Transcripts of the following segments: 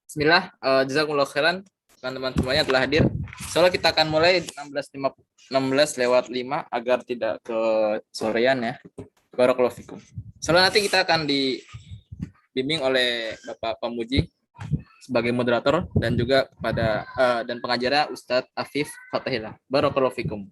Bismillah, jazakumullah khairan teman-teman semuanya telah hadir. Soalnya kita akan mulai 16:05 agar tidak ke sorean ya. Barakallahu fikum. Soalnya nanti kita akan dibimbing oleh Bapak Pamuji sebagai moderator dan juga dan pengajarnya Ustadz Afif Fatahillah. Barakallahu fikum.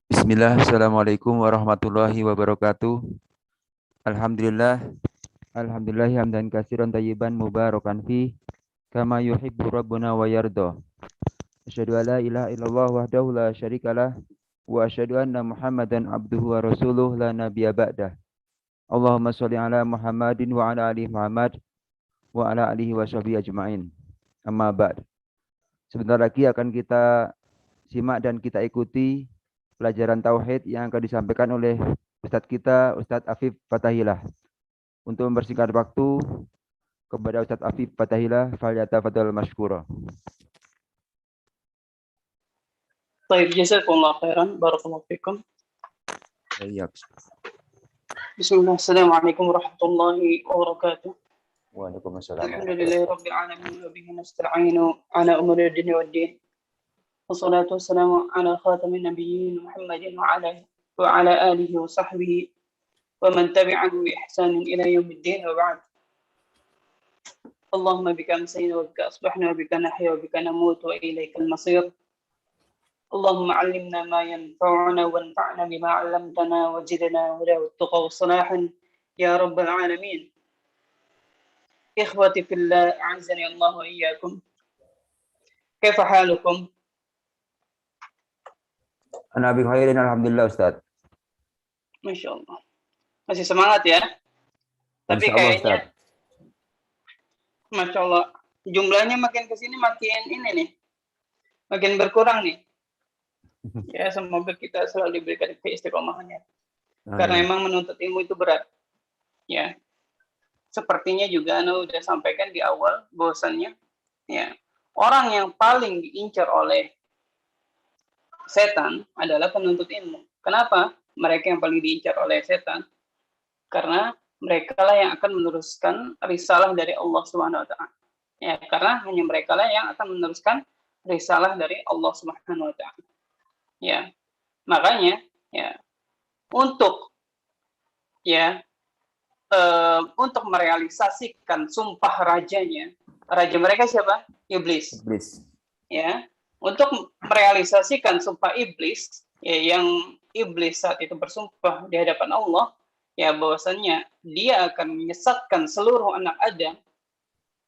Bismillah, Assalamualaikum warahmatullahi wabarakatuh. Alhamdulillah hamdan katsiran tayyiban mubarakan fi kama yuhibbu rabbuna wa yarda. Asyhadu an la ilaha illallah wahdahu la syarikalah wa asyhadu anna Muhammadan abduhu wa rasuluh la nabiyya ba'dah. Allahumma shalli ala Muhammadin wa ala ali Muhammad wa ala alihi wa sahbihi ajmain. Amma ba'd. Sebentar lagi akan kita simak dan kita ikuti pelajaran tauhid yang akan disampaikan oleh Ustadz kita, Ustadz Afif Fatahillah. Untuk mempersingkat waktu, kepada Ustadz Afif Fatahillah, falyatafadhal mashkura. Baik, jazakumullah khairan, barakallahu fikum. Bismillah, assalamualaikum warahmatullahi wabarakatuh. Waalaikumsalam. Alhamdulillahi rabbil alamin wa bihi nasta'inu ala umuri dunya waddin. Wassalatu wassalamu ala khatamin nabiyyin Muhammadin wa ala alihi wa sahbihi wa man tabi'ahu bi ihsanin ila yaumiddin wa ba'd. Allahumma bika amsayna wa bika asbahna wa bika nahya wa bika namut wa ilaikal masir. Allahumma 'allimna ma yanfa'una wanfa'na bima 'allamtana wa zidna huda wa tuqa wa salahan ya rabbal alamin. Ikhwati fillah, a'azzani Allah wa iyyakum. Kaifa halukum? Ana bi khairin alhamdulillah Ustaz. Masya Allah. Masih semangat ya? Tapi kayaknya, Masya Allah, jumlahnya makin kesini makin ini nih, makin berkurang nih. Ya, semoga kita selalu diberikan keistiqomahannya. Karena emang menuntut ilmu itu berat. Ya, sepertinya juga Anda udah sampaikan di awal bahwasannya, ya, orang yang paling diincar oleh setan adalah penuntut ilmu. Kenapa? Mereka yang paling diincar oleh setan. Karena mereka lah yang akan meneruskan risalah dari Allah Subhanahu wa taala. Ya, karena hanya mereka lah yang akan meneruskan risalah dari Allah Subhanahu wa taala. Ya. Makanya ya untuk merealisasikan sumpah rajanya, raja mereka siapa? Iblis. Ya. Untuk merealisasikan sumpah iblis, ya, yang iblis saat itu bersumpah di hadapan Allah, ya, bahwasannya dia akan menyesatkan seluruh anak Adam,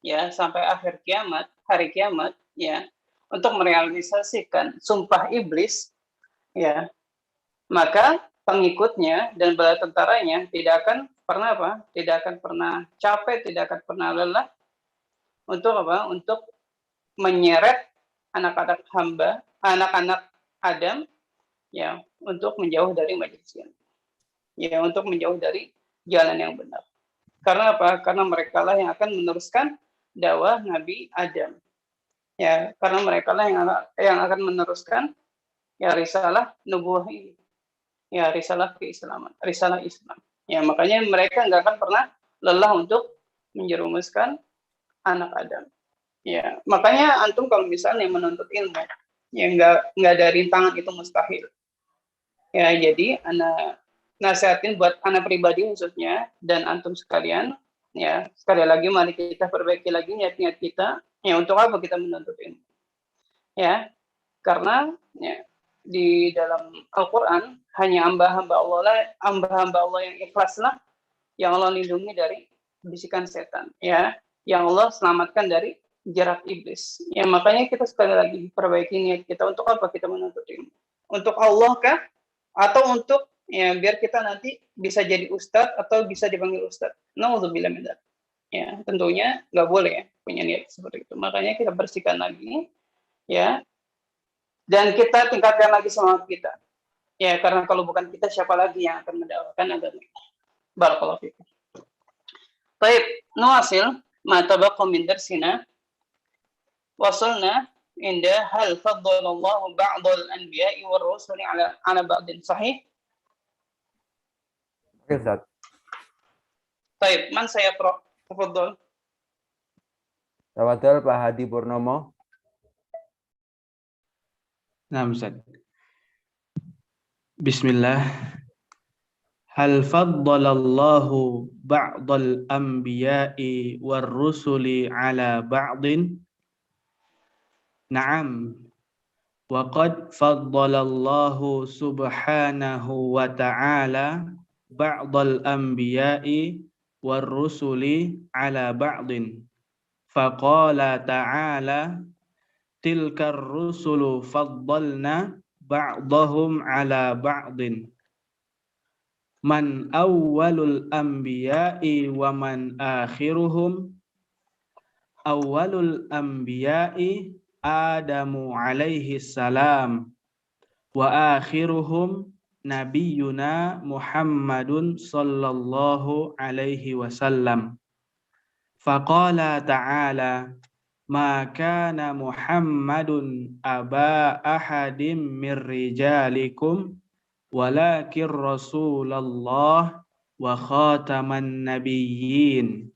ya, sampai akhir kiamat, hari kiamat, ya, untuk merealisasikan sumpah iblis, ya, maka pengikutnya dan bala tentaranya tidak akan pernah Tidak akan pernah capek, tidak akan pernah lelah untuk Untuk menyeret anak-anak Adam, ya, untuk menjauh dari majelis ilmu, ya, untuk menjauh dari jalan yang benar. Karena apa? Karena mereka lah yang akan meneruskan dakwah Nabi Adam, ya, karena mereka lah yang akan meneruskan, ya, risalah nubuwah ini, ya, risalah keislaman, risalah Islam, ya. Makanya mereka nggak akan pernah lelah untuk menjerumuskan anak Adam. Ya, makanya antum kalau misalnya menuntut ilmu, ya, nggak ada rintangan, itu mustahil. Ya, jadi anak nasihatin buat anak pribadi khususnya dan antum sekalian, ya, sekali lagi mari kita perbaiki lagi niat-niat kita, ya, untuk apa kita menuntut ilmu. Ya, karena, ya, di dalam Al-Quran hanya hamba-hamba Allah yang ikhlas lah yang Allah lindungi dari bisikan setan, ya, yang Allah selamatkan dari jerat iblis. Ya, makanya kita sekali lagi perbaiki niat kita. Untuk apa kita menuntut ilmu? Untuk Allah kah? Atau untuk ya biar kita nanti bisa jadi ustadz atau bisa dipanggil ustadz? Nauzubillah min dzalik. Ya, tentunya nggak boleh ya punya niat seperti itu. Makanya kita bersihkan lagi, ya, dan kita tingkatkan lagi semangat kita. Ya, karena kalau bukan kita, siapa lagi yang akan mendakwakan agama? Barakallahu fikum. Baik, nuasil ma tabaqa min darsina. Wasalna inda hal faddalallahu ba'dal anbiya'i war rusuli ala ba'din, sahih? Oke, Ustaz. Baik, man saya pro? Tafadhal. Tafadhal Pak Hadi Purnomo. Nah, Ustaz. Bismillah. Hal faddalallahu ba'dal anbiya'i war rusuli ala ba'din? Na'am. Wa qad faddalallahu subhanahu wa ta'ala ba'dal anbiya'i war rusuli ala ba'din. Faqala ta'ala tilkar rusulu faddalna ba'dahum ala ba'din. Man awwalul anbiya'i wa man akhiruhum. Awwalul anbiya'i Adamu alaihi salam wa akhiruhum nabiyuna Muhammadun sallallahu alaihi wasallam. Faqala ta'ala ma kana Muhammadun aba ahadim mir rijalikum walakin Rasulullah wa khataman nabiyyin.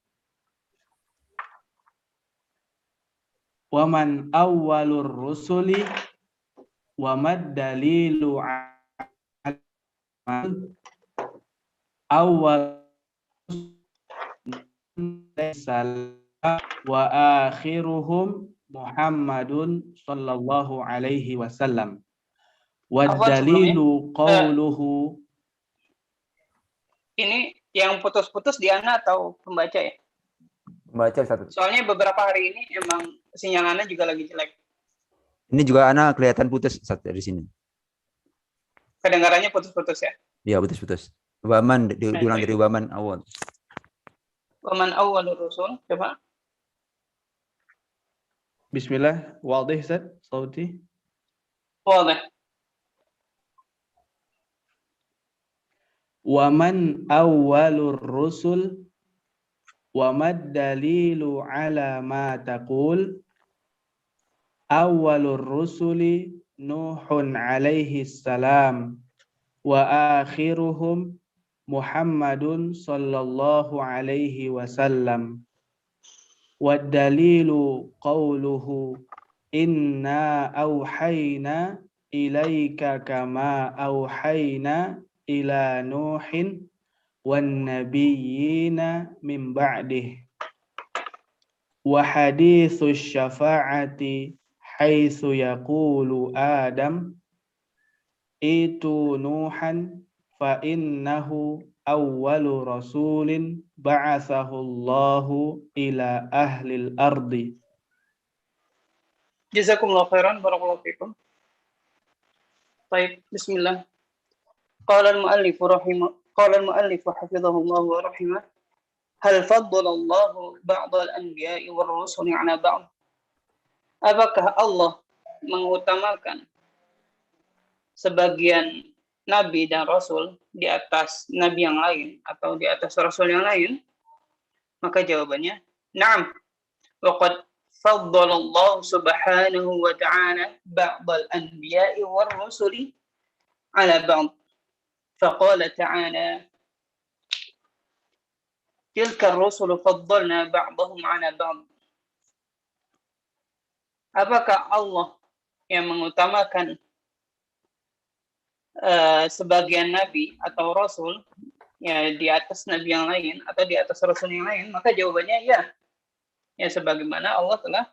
Wa man awwalur rusuli wa mad dalilu awwal wa akhiruhum Muhammadun sallallahu alaihi wasallam. Wa dalilu qawluhu. Ini yang putus-putus di Ana atau pembaca ya? Baca satu. Soalnya beberapa hari ini emang sinyal Ana juga lagi jelek. Ini juga Ana kelihatan putus Ustaz dari sini. Kedengarannya putus-putus ya? Iya, putus-putus. Waman diulang dari waman awal. Waman awwalur rusul, coba. Bismillah, wadih Ustaz, sauti. Wadah. Waman awwalur rusul wa mad dalilu ala ma taqul. Awwalur rusuli Nuhun alaihi salam wa akhiruhum Muhammadun sallallahu alaihi wasallam. Wa dalilu qawluhu inna awhayna ilaika kama awhayna ila Nuhin wan nabiyyina min ba'dih. Wa haditsus syafa'ati haitsu yaqulu Adam itu Nuhan fa innahu awwalu rasulin ba'athahu Allahu ila ahlil ardi. Jazakumullah khairan, barakallahu fikum. Baik, bismillah. Qala al-mu'allif hafizahullah wa rahimah. Hal faddala Allahu ba'dal anbiya'i war rusuli 'ala ba'd? Apakah Allah mengutamakan sebagian nabi dan rasul di atas nabi yang lain atau di atas rasul yang lain? Maka jawabannya na'am. Wa qad faddala Allah subhanahu wa ta'ala ba'dal anbiya'i war rusuli 'ala ba'd. Faqala ta'ala tilka ar-rusulu faddalna ba'dahum 'ala ba'd. Apakah Allah yang mengutamakan sebagian nabi atau rasul ya di atas nabi yang lain atau di atas rasul yang lain? Maka jawabannya ya. Ya, sebagaimana Allah telah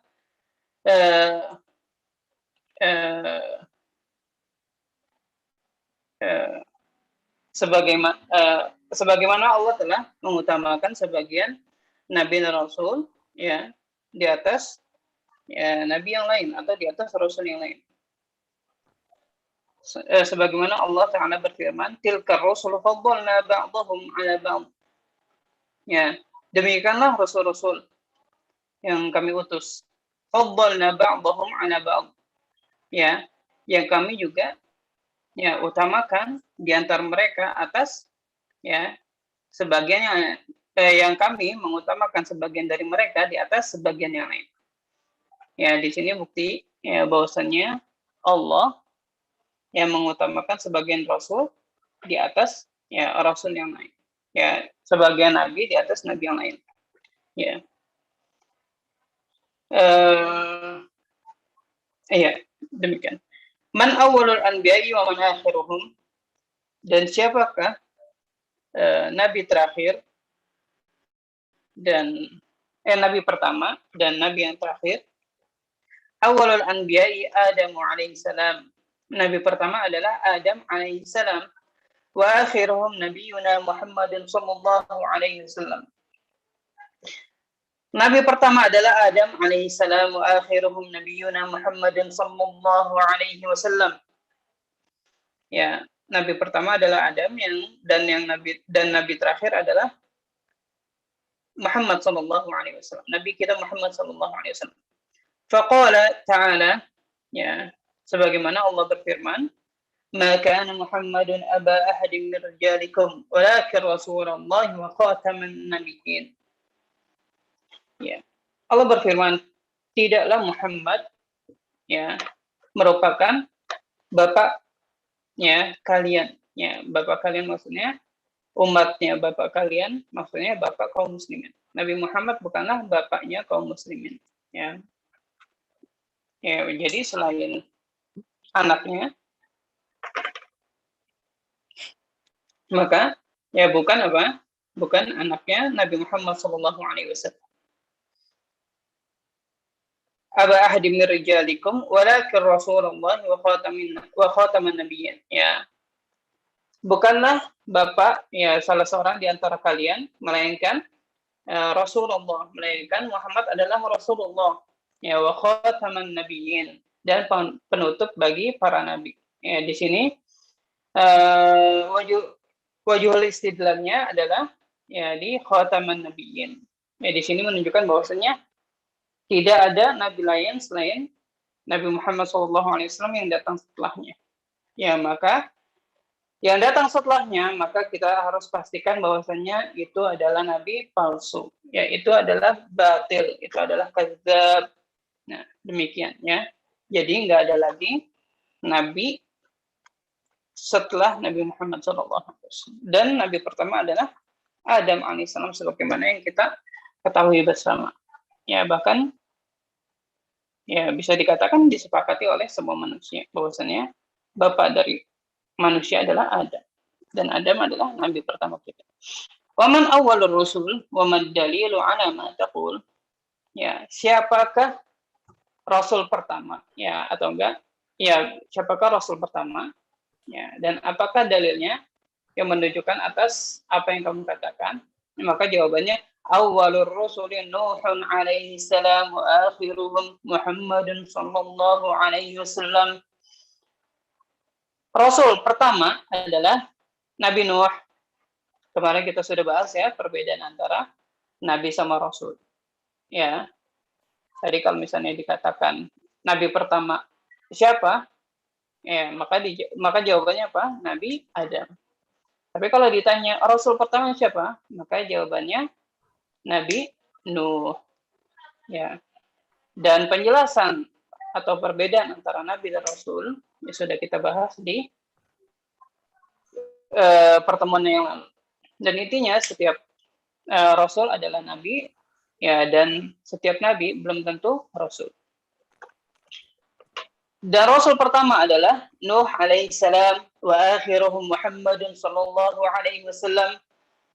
sebagaimana Allah telah mengutamakan sebagian nabi dan rasul ya di atas ya, nabi yang lain atau di atas rasul yang lain. Sebagaimana Allah Ta'ala berfirman, tilka rusul faddalna ba'dahum ala ba'd. Ya, demikianlah rasul-rasul yang kami utus. Faddalna ba'dahum ala ba'd. Ya, yang kami juga ya utamakan di antara mereka atas ya sebagian yang kami mengutamakan sebagian dari mereka di atas sebagian yang lain. Ya, di sini bukti ya bahwasannya Allah yang mengutamakan sebagian rasul di atas ya rasul yang lain. Ya, sebagian nabi di atas nabi yang lain. Ya. Demikian. Man awwalul anbiya'i wa man akhiruhum. Dan siapakah nabi terakhir dan nabi pertama dan nabi yang terakhir? Awwalul anbiya'i Adam alaihi salam. Nabi pertama adalah Adam alaihi salam. Wa akhiruhum nabiyuna Muhammadin sallallahu alaihi wasallam. Nabi pertama adalah Adam alaihi salam wa akhiruhum nabiyuna Muhammadin sallallahu alaihi wasallam. Ya, nabi pertama adalah Adam dan nabi terakhir adalah Muhammad sallallahu alaihi wasallam. Nabi kita Muhammad sallallahu alaihi wasallam. Faqala ta'ala ya sebagaimana Allah berfirman, "Ma kana Muhammadun aba ahadin min rijalikum, walakin Rasulullah wa khataman nabiyyin." Ya. Allah berfirman, tidaklah Muhammad ya merupakan bapaknya kalian. Ya, bapak kalian maksudnya umatnya bapak kalian, maksudnya bapak kaum muslimin. Nabi Muhammad bukanlah bapaknya kaum muslimin. Ya. Ya, jadi selain anaknya, maka ya bukan anaknya Nabi Muhammad sallallahu alaihi wasallam. Aba ahadi min rijalikum walakin Rasulullah wa khataman nabiyyin. Ya. Bukanlah bapak ya salah seorang di antara kalian melainkan Rasulullah, melainkan Muhammad adalah Rasulullah. Ya, wa khataman nabiyyin, dan penutup bagi para nabi. Ya, di sini wajhul istidlalnya adalah ya di khataman nabiyyin. Ya, di sini menunjukkan bahwasanya tidak ada nabi lain selain Nabi Muhammad SAW yang datang setelahnya. Ya, maka yang datang setelahnya, maka kita harus pastikan bahwasanya itu adalah nabi palsu. Ya, itu adalah batil, itu adalah kadzdzab. Nah, demikian ya. Jadi nggak ada lagi nabi setelah Nabi Muhammad SAW. Dan nabi pertama adalah Adam alaihissalam sebagaimana yang kita ketahui bersama. Ya, bahkan ya bisa dikatakan disepakati oleh semua manusia bahwasanya bapak dari manusia adalah Adam, dan Adam adalah nabi pertama kita. Wa man awwalur rusul wa mad dalilu ala ma taqul. Ya, siapakah rasul pertama ya atau enggak? Ya, siapakah rasul pertama? Ya, dan apakah dalilnya yang menunjukkan atas apa yang kamu katakan? Maka jawabannya awwalur rusulin Nuhun alaihi salam wa akhiruhum Muhammadun sallallahu alaihi wasallam. Rasul pertama adalah Nabi Nuh. Kemarin kita sudah bahas ya perbedaan antara nabi sama rasul. Ya. Tadi kalau misalnya dikatakan nabi pertama siapa? Ya, maka jawabannya apa? Nabi Adam. Tapi kalau ditanya rasul pertama siapa? Maka jawabannya Nabi Nuh. Ya. Dan penjelasan atau perbedaan antara nabi dan rasul ya sudah kita bahas di pertemuan yang lalu. Dan intinya setiap rasul adalah nabi ya, dan setiap nabi belum tentu rasul. Dan rasul pertama adalah Nuh alaihi salam wa akhiruhum Muhammadun sallallahu alaihi wasallam,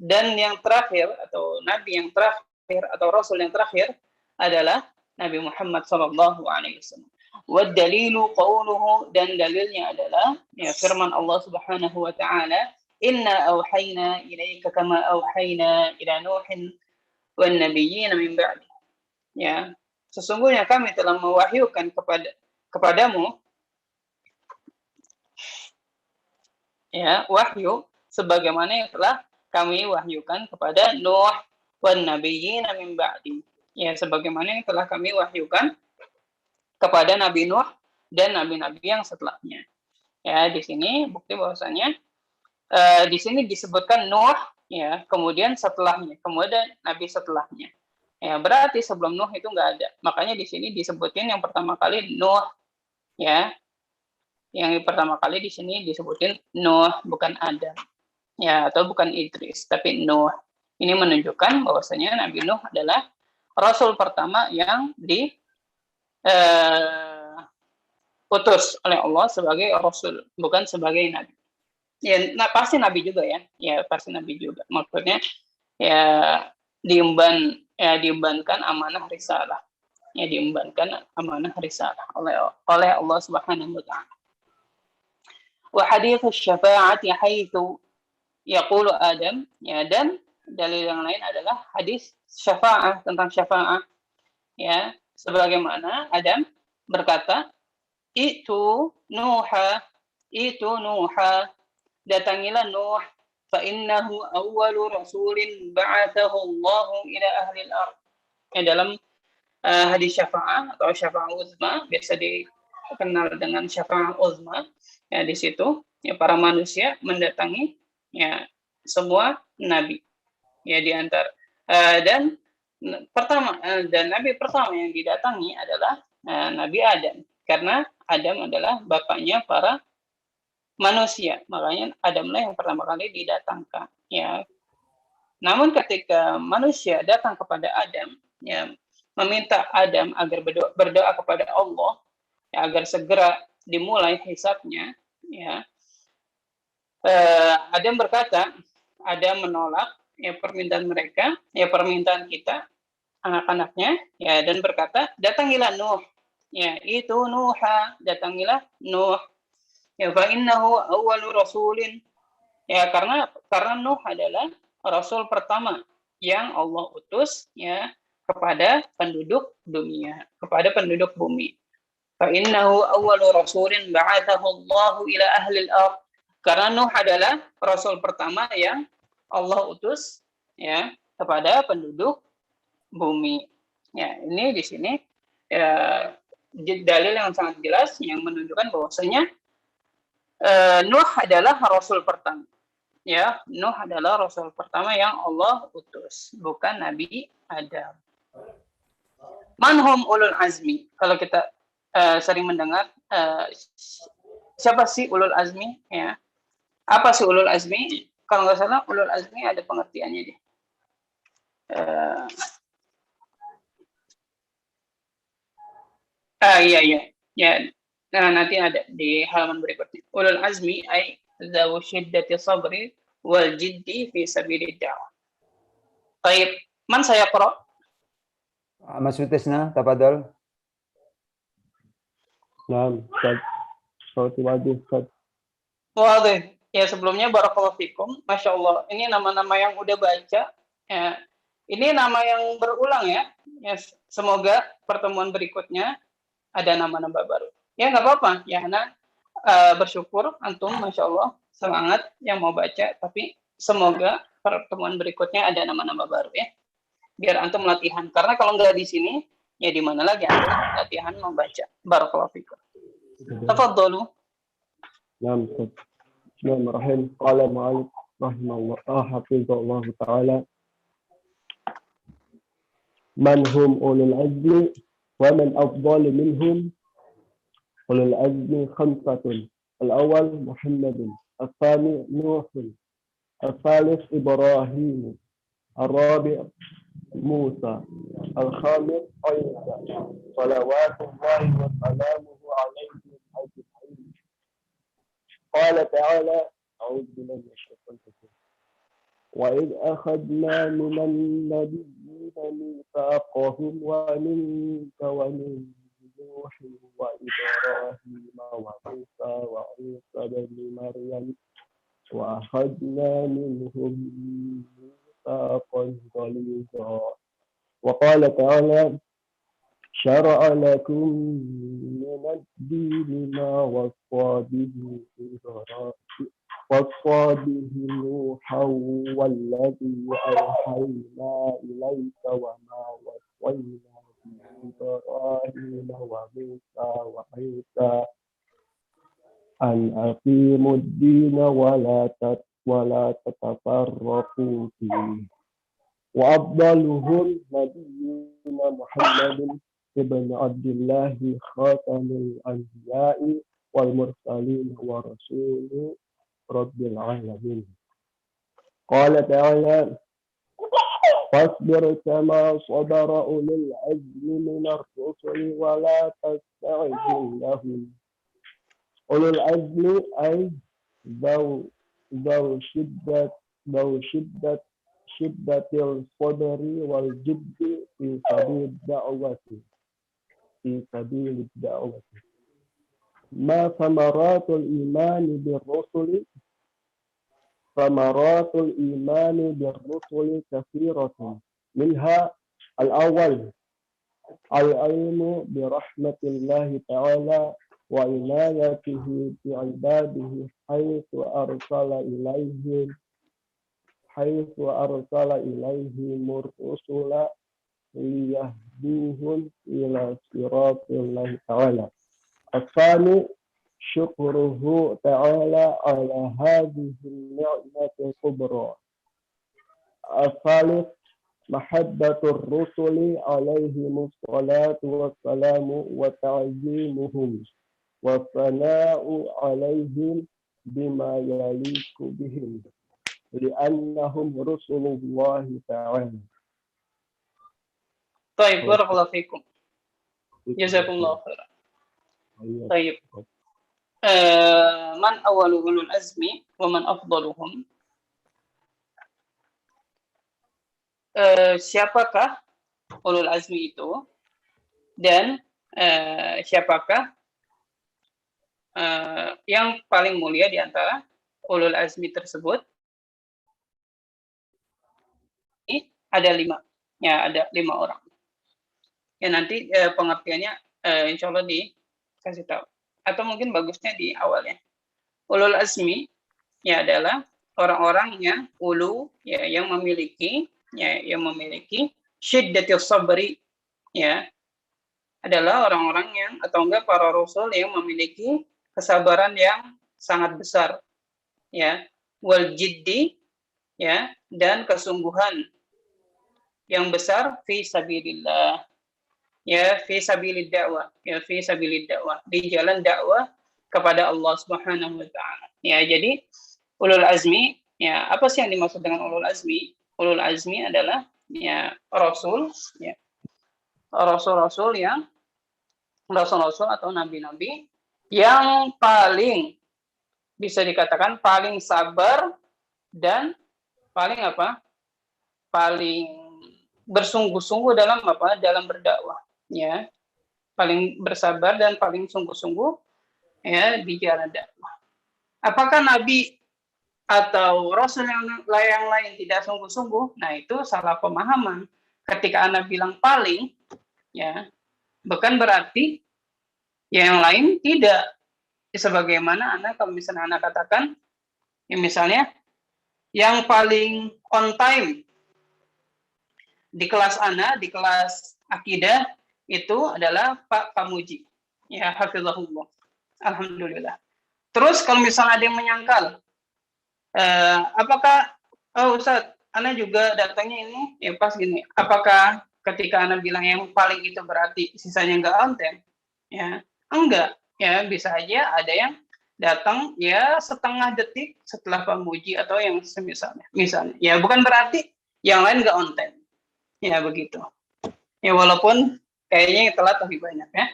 dan yang terakhir atau nabi yang terakhir atau rasul yang terakhir adalah Nabi Muhammad sallallahu alaihi wasallam. Wa dalilu qawluhu, dan dalilnya adalah ya firman Allah Subhanahu wa taala, inna auhayna ilaika kama auhayna ila nuhin wan nabiyyin min ba'di. Ya, sesungguhnya kami telah mewahyukan kepadamu ya wahyu sebagaimana yang telah kami wahyukan kepada Nuh wan nabiyyin min ba'di. Ya, sebagaimana yang telah kami wahyukan kepada Nabi Nuh dan nabi-nabi yang setelahnya. Ya, di sini bukti bahwasanya di sini disebutkan Nuh, ya, kemudian setelahnya, kemudian nabi setelahnya. Ya, berarti sebelum Nuh itu nggak ada. Makanya di sini disebutin yang pertama kali Nuh, ya. Yang pertama kali di sini disebutin Nuh, bukan Adam. Ya, atau bukan Idris, tapi Nuh. Ini menunjukkan bahwasanya Nabi Nuh adalah rasul pertama yang utus oleh Allah sebagai rasul, bukan sebagai nabi. Ya, pasti nabi juga ya. Ya, pasti nabi juga. Maksudnya ya diembankan amanah risalah. Ya, diembankan amanah risalah oleh Allah Subhanahu wa taala. Wa hadits syafa'ati haitsu yaqulu Adam, ya, dan dalil yang lain adalah hadis syafa'ah, tentang syafa'ah, ya, sebagaimana Adam berkata, itu Nuha, datangilah Nuh, fa innahu awwalu rasulin ba'athahu Allah ila ahli al-ard. Ya, dalam hadis syafa'ah atau syafa'ah uzma, biasa dikenal dengan syafa'ah uzma, ya, di situ ya para manusia mendatangi ya semua nabi, ya, di antara dan nabi pertama yang didatangi adalah Nabi Adam, karena Adam adalah bapaknya para manusia, makanya Adamlah yang pertama kali didatangkan, ya. Namun ketika manusia datang kepada Adam, ya, meminta Adam agar berdoa kepada Allah, ya, agar segera dimulai hisabnya, ya, Adam berkata, Adam menolak ya permintaan mereka, ya permintaan kita, anak-anaknya, ya, dan berkata, datangilah Nuh, ya, itu Nuha, datangilah Nuh, ya, fa innahu awwalu rasulin, ya, karena Nuh adalah rasul pertama yang Allah utus, ya, kepada penduduk dunia, kepada penduduk bumi. Fa innahu awwalu rasulin ba'athahu Allah ila ahli al-ard, karena Nuh adalah rasul pertama yang Allah utus, ya, kepada penduduk bumi. Ya, ini di sini ya, dalil yang sangat jelas yang menunjukkan bahwasanya Nuh adalah rasul pertama. Ya, Nuh adalah rasul pertama yang Allah utus, bukan Nabi Adam. Manhum ulul azmi. Kalau kita sering mendengar siapa sih ulul azmi? Ya, apa sih ulul azmi? Kalau nggak salah ulul azmi ada pengertiannya deh. Iya. Nah, nanti ada di halaman berikutnya. Ulul azmi ay dzawu syiddati sabri wal jiddi fi sabilid da'wah. Baik, man saya qara? Mas Utisna, tafadhol. Naam, Ustaz. Sauti wajib, Ustaz. Waduh, ya sebelumnya barakallahu fikum. Masya Allah, ini nama-nama yang udah baca. Ya, ini nama yang berulang ya. Ya, semoga pertemuan berikutnya ada nama-nama baru. Ya nggak apa-apa, ya Ana bersyukur antum, Masya Allah, semangat yang mau baca, tapi semoga pertemuan berikutnya ada nama-nama baru ya. Biar antum latihan, karena kalau nggak di sini, ya di mana lagi antum latihan membaca. Barakallahu fikum. Tafadhalu. Naam, Ustaz. Bismillahirrahmanirrahim. Qala ma'alif rahimahullah hafizahullah ta'ala. Man hum ulul azmi wa man afdalu minhum. Ulul azmi khamsatun. Al-awwal Muhammadun, al-thani Nuhun, al-thalith Ibrahim, al-rabi' Musa, al-khamis Isa. Salawatullahi wa salamuhu alaihim ajma'in. قال تعالى أعوذ بالله من الشيطان الرجيم وإذ أخذنا من النبيين ميثاقهم ومنك ومن نوح نوح وإبراهيم وموسى وعيسى بن مريم وأخذنا منهم ميثاقا غليظا. وقال تعالى: شرع لكم من الدين ما وصى به نوحا والذي أوحينا إليك وما وصينا به إبراهيم وموسى وعيسى أن أقيموا الدين ولا تتفرقوا فيه. وأفضلهم نبينا محمد ابن عبد الله خاتم الأنبياء والمرسلين ورسول رب العالمين. قال تعالى: فاصبر كما صبر أولي العزم من الرسل ولا تستعجل لهم. أولو العزم أي ذو شدة الصبر والجد في سبيل الدعوة. ما ثمرات الإيمان بالرسل كثيرة، منها: الأول العلم برحمة الله تعالى وعنايته بعباده حيث أرسل إليهم الرسل ليهدوهم إلى صراط الله تعالى. الثاني شكره تعالى على هذه النعمة الكبرى. الثالث محبة الرسل عليهم الصلاة والسلام وتعظيمهم والثناء عليهم بما يليق بهم لأنهم رسل الله تعالى. طيب بارك الله فيكم. جزاكم الله خيرا. طيب من أول أولو العزم ومن أفضلهم. Siapakah ulul azmi itu dan siapakah yang paling mulia di antara ulul azmi tersebut? Ini ada 5, ya ada 5 orang. Ya nanti pengertiannya insya Allah dikasih tahu. Atau mungkin bagusnya di awalnya. Ulul azmi ya adalah orang-orang yang ulu ya yang memiliki syiddatul sabri ya adalah orang-orang yang atau enggak para rasul yang memiliki kesabaran yang sangat besar ya wal jiddi ya dan kesungguhan yang besar fi sabilillah ya fi sabilid dakwah di jalan dakwah kepada Allah Subhanahu wa taala. Ya, jadi ulul azmi ya apa sih yang dimaksud dengan ulul azmi? Ulul azmi adalah ya rasul atau nabi-nabi yang paling bisa dikatakan paling sabar dan paling bersungguh-sungguh dalam berdakwah ya, paling bersabar dan paling sungguh-sungguh ya di jalan dakwah. Apakah nabi atau rasul yang lain tidak sungguh-sungguh? Nah, itu salah pemahaman. Ketika Anda bilang paling ya bukan berarti yang lain tidak. Sebagaimana kalau misalnya Anda katakan ya misalnya yang paling on time di kelas Anda, di kelas akidah itu adalah Pak Pamuji. Ya, hafizahullah. Alhamdulillah. Terus kalau misalnya ada yang menyangkal, apakah Ustaz, Anda juga datangnya ini ya pas gini. Apakah ketika Anda bilang yang paling itu berarti sisanya nggak on time? Ya, enggak. Ya, bisa aja ada yang datang ya setengah detik setelah Pamuji atau yang semisalnya. Misalnya, ya bukan berarti yang lain nggak on time. Ya begitu. Ya walaupun kayaknya yang telat lebih banyak ya.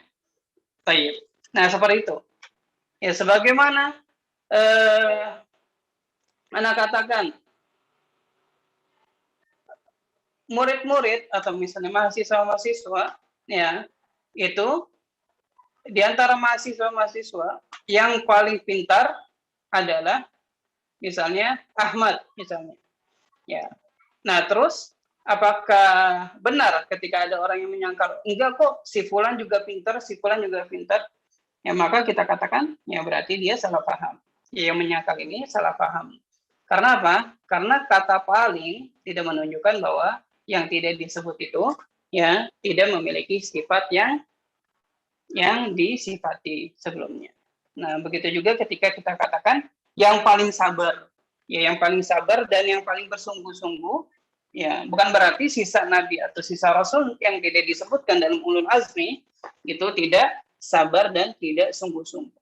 Baik. Nah seperti itu. Ya sebagaimana Anda katakan murid-murid atau misalnya mahasiswa-mahasiswa ya itu di antara mahasiswa-mahasiswa yang paling pintar adalah misalnya Ahmad misalnya. Ya. Nah, terus apakah benar ketika ada orang yang menyangkal enggak kok si fulan juga pintar, si fulan juga pintar? Ya, maka kita katakan ya berarti dia salah paham. Ya, yang menyangkal ini salah paham. Karena apa? Karena kata paling tidak menunjukkan bahwa yang tidak disebut itu ya tidak memiliki sifat yang disifati sebelumnya. Nah, begitu juga ketika kita katakan yang paling sabar. Ya, yang paling sabar dan yang paling bersungguh-sungguh, ya, bukan berarti sisa nabi atau sisa rasul yang tidak disebutkan dalam ulul azmi itu tidak sabar dan tidak sungguh-sungguh.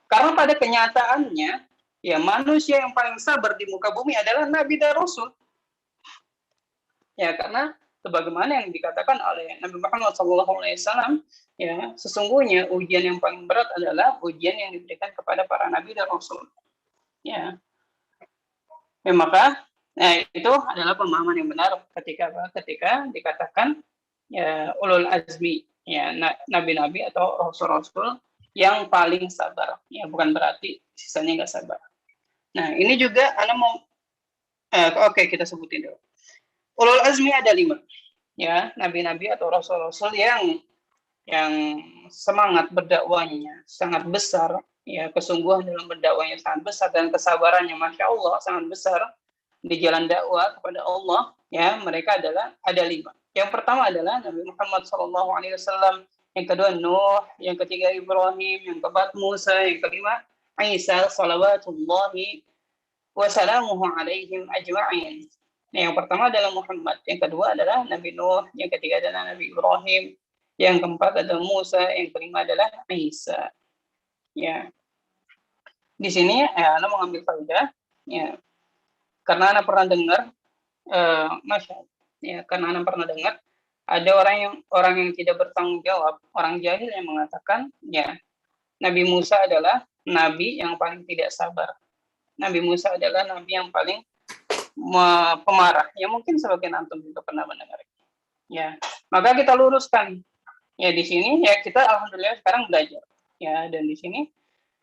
Karena pada kenyataannya, ya, manusia yang paling sabar di muka bumi adalah nabi dan rasul. Ya, karena sebagaimana yang dikatakan oleh Nabi Muhammad SAW, ya, sesungguhnya ujian yang paling berat adalah ujian yang diberikan kepada para nabi dan rasul. Ya, maka itu adalah pemahaman yang benar ketika dikatakan ya ulul azmi, ya, nabi-nabi atau rasul-rasul yang paling sabar. Ya, bukan berarti sisanya nggak sabar. Nah, ini juga Anda mau oke, kita sebutin dulu. Ulul azmi ada 5. Ya, nabi-nabi atau rasul-rasul yang semangat berdakwahnya sangat besar, ya, kesungguhan dalam berdakwahnya sangat besar dan kesabarannya masya Allah sangat besar di jalan dakwah kepada Allah. Ya, mereka adalah ada 5. Yang pertama adalah Nabi Muhammad SAW, yang kedua Nuh, yang ketiga Ibrahim, yang keempat Musa, yang kelima Isa salawatullahi wasalamuhu alaihim ajma'in. Yang pertama adalah Muhammad, yang kedua adalah Nabi Nuh, yang ketiga adalah Nabi Ibrahim, yang keempat adalah Musa, yang kelima adalah Isa. Ya, di sini Anda mengambil faedah, ya, karena Anda pernah dengar, karena Anda pernah dengar ada orang yang tidak bertanggung jawab, orang jahil yang mengatakan, ya, Nabi Musa adalah nabi yang paling tidak sabar. Nabi Musa adalah nabi yang paling pemarah. Ya, mungkin sebagian antum juga pernah mendengar. Ya, maka kita luruskan. Ya, di sini ya kita alhamdulillah sekarang belajar. Ya, dan di sini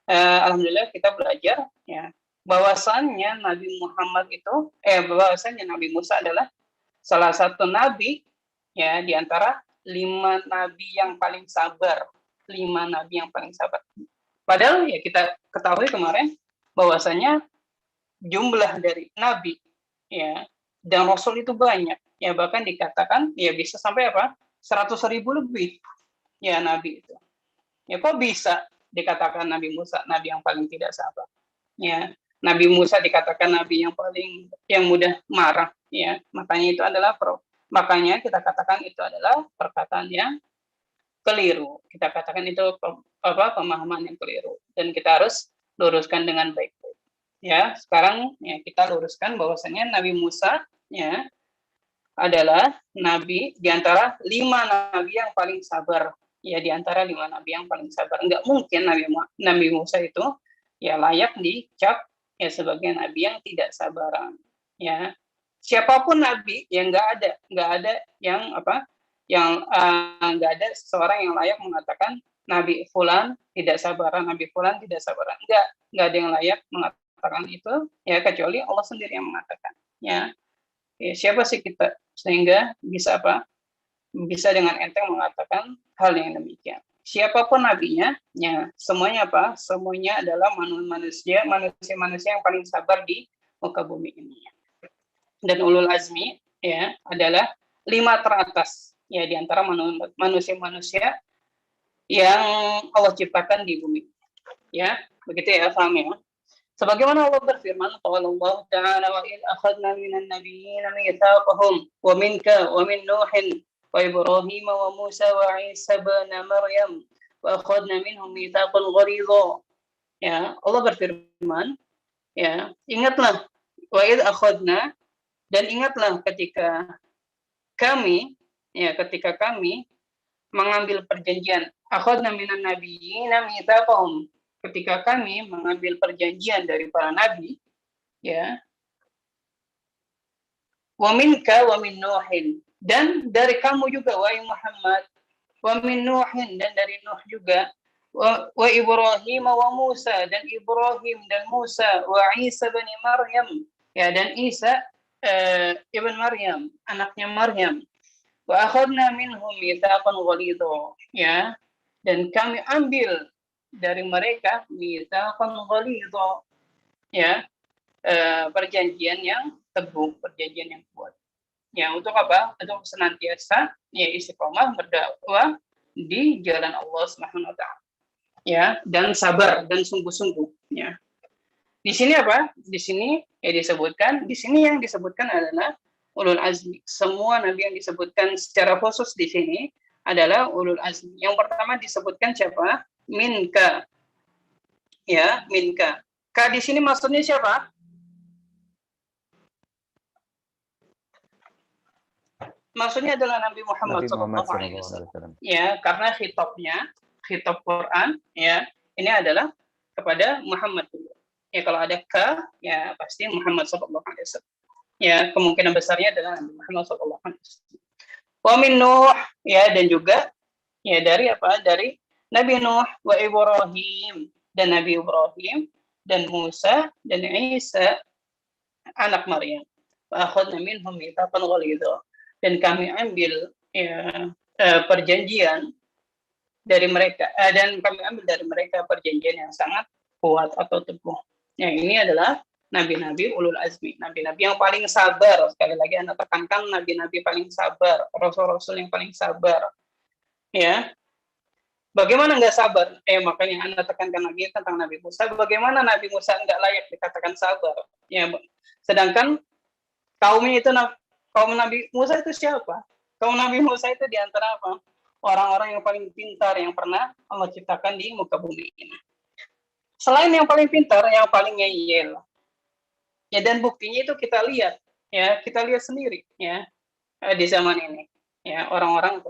alhamdulillah kita belajar, ya, bahwasannya Nabi Muhammad itu bahwasannya Nabi Musa adalah salah satu nabi, ya, di antara 5 nabi yang paling sabar. 5 nabi yang paling sabar. Padahal ya kita ketahui kemarin bahwasanya jumlah dari nabi, ya, dan rasul itu banyak, ya, bahkan dikatakan ya bisa sampai 100.000 lebih, ya, nabi itu. Ya, kok bisa dikatakan Nabi Musa nabi yang paling tidak sabar? Ya, Nabi Musa dikatakan nabi yang mudah marah, ya, makanya kita katakan itu adalah perkataan yang keliru. Kita katakan itu pemahaman yang keliru dan kita harus luruskan dengan baik-baik. Ya, sekarang ya kita luruskan bahwasanya Nabi Musa, ya, adalah nabi di antara 5 nabi yang paling sabar. Ya, di antara 5 nabi yang paling sabar. Enggak mungkin Nabi Musa itu ya layak dicap ya sebagai nabi yang tidak sabaran. Ya, siapapun nabi yang enggak ada yang enggak ada seseorang yang layak mengatakan Nabi fulan tidak sabaran, Nabi fulan tidak sabaran. Enggak ada yang layak mengatakan itu, ya, kecuali Allah sendiri yang mengatakan. Ya, siapa sih kita sehingga bisa dengan enteng mengatakan hal yang demikian. Siapapun nabinya, ya, semuanya semuanya adalah manusia yang paling sabar di muka bumi ini. Dan ulul azmi, ya, adalah 5 teratas, ya, di antara manusia-manusia yang Allah ciptakan di bumi. Ya, begitu ya, paham ya. Sebagaimana Allah berfirman, qala Allah ta'ala wa in akhadna minan nabiyyin mitsaqahum wa minka wa min Nuhin wa Ibrahim wa Musa wa Isa ibn Maryam wa akhadna minhum mitsaqan ghalidha. Ya, Allah berfirman, ya, ingatlah wa id akhadna, dan ingatlah ketika kami mengambil perjanjian, akhadna minan nabiyyin mitsaqahum, ketika kami mengambil perjanjian dari para nabi, ya, wa minka wa min Nuhin, dan dari kamu juga wahai Muhammad, wa min Nuhin, dan dari Nuh juga, wa Ibrahim wa Musa, dan Ibrahim dan Musa, wa Isa bin Maryam, ya, dan Isa ibn Maryam, anaknya Maryam. Wa akhadna minhum mitsaqan ghalidha, ya, dan kami ambil dari mereka mitsaqan ghalidha, ya, perjanjian yang teguh, perjanjian yang kuat. Ya, untuk apa? Untuk senantiasa ya istiqomah berdakwah di jalan Allah Subhanahu wa taala. Ya, dan sabar dan sungguh-sungguh, ya. Di sini apa? Di sini ya disebutkan, di sini yang disebutkan adalah ulul azmi. Semua nabi yang disebutkan secara khusus di sini adalah ulul azmi. Yang pertama disebutkan siapa? Minka. Ya, minka. Ka di sini maksudnya siapa? Maksudnya adalah Nabi Muhammad SAW. Ya, karena khitab Quran, ya, ini adalah kepada Muhammad. Ya, kalau ada ka, ya pasti Muhammad SAW. Ya, kemungkinan besarnya adalah Nabi Muhammad SAW. Wa min Nuh, ya, dan juga ya dari apa? Dari Nabi Nuh, wa Ibrahim, dan Nabi Ibrahim, dan Musa, dan Isa, anak Maryam. Wa akhadna minhum mitsaqan ghalidha, dan kami ambil ya, perjanjian dari mereka, dan kami ambil dari mereka perjanjian yang sangat kuat atau teguh. Ya, ini adalah nabi-nabi ulul azmi, nabi-nabi yang paling sabar. Sekali lagi Anda tekankan, nabi-nabi paling sabar, rasul-rasul yang paling sabar. Ya, bagaimana nggak sabar? Makanya Anda tekankan lagi tentang Nabi Musa. Bagaimana Nabi Musa nggak layak dikatakan sabar? Ya, sedangkan kaumnya itu, kaum Nabi Musa itu siapa? Kaum Nabi Musa itu diantara apa? Orang-orang yang paling pintar yang pernah Allah ciptakan di muka bumi ini. Selain yang paling pintar, yang paling ngeyel. Ya, dan buktinya itu kita lihat, ya, kita lihat sendiri, ya, di zaman ini. Ya, orang-orang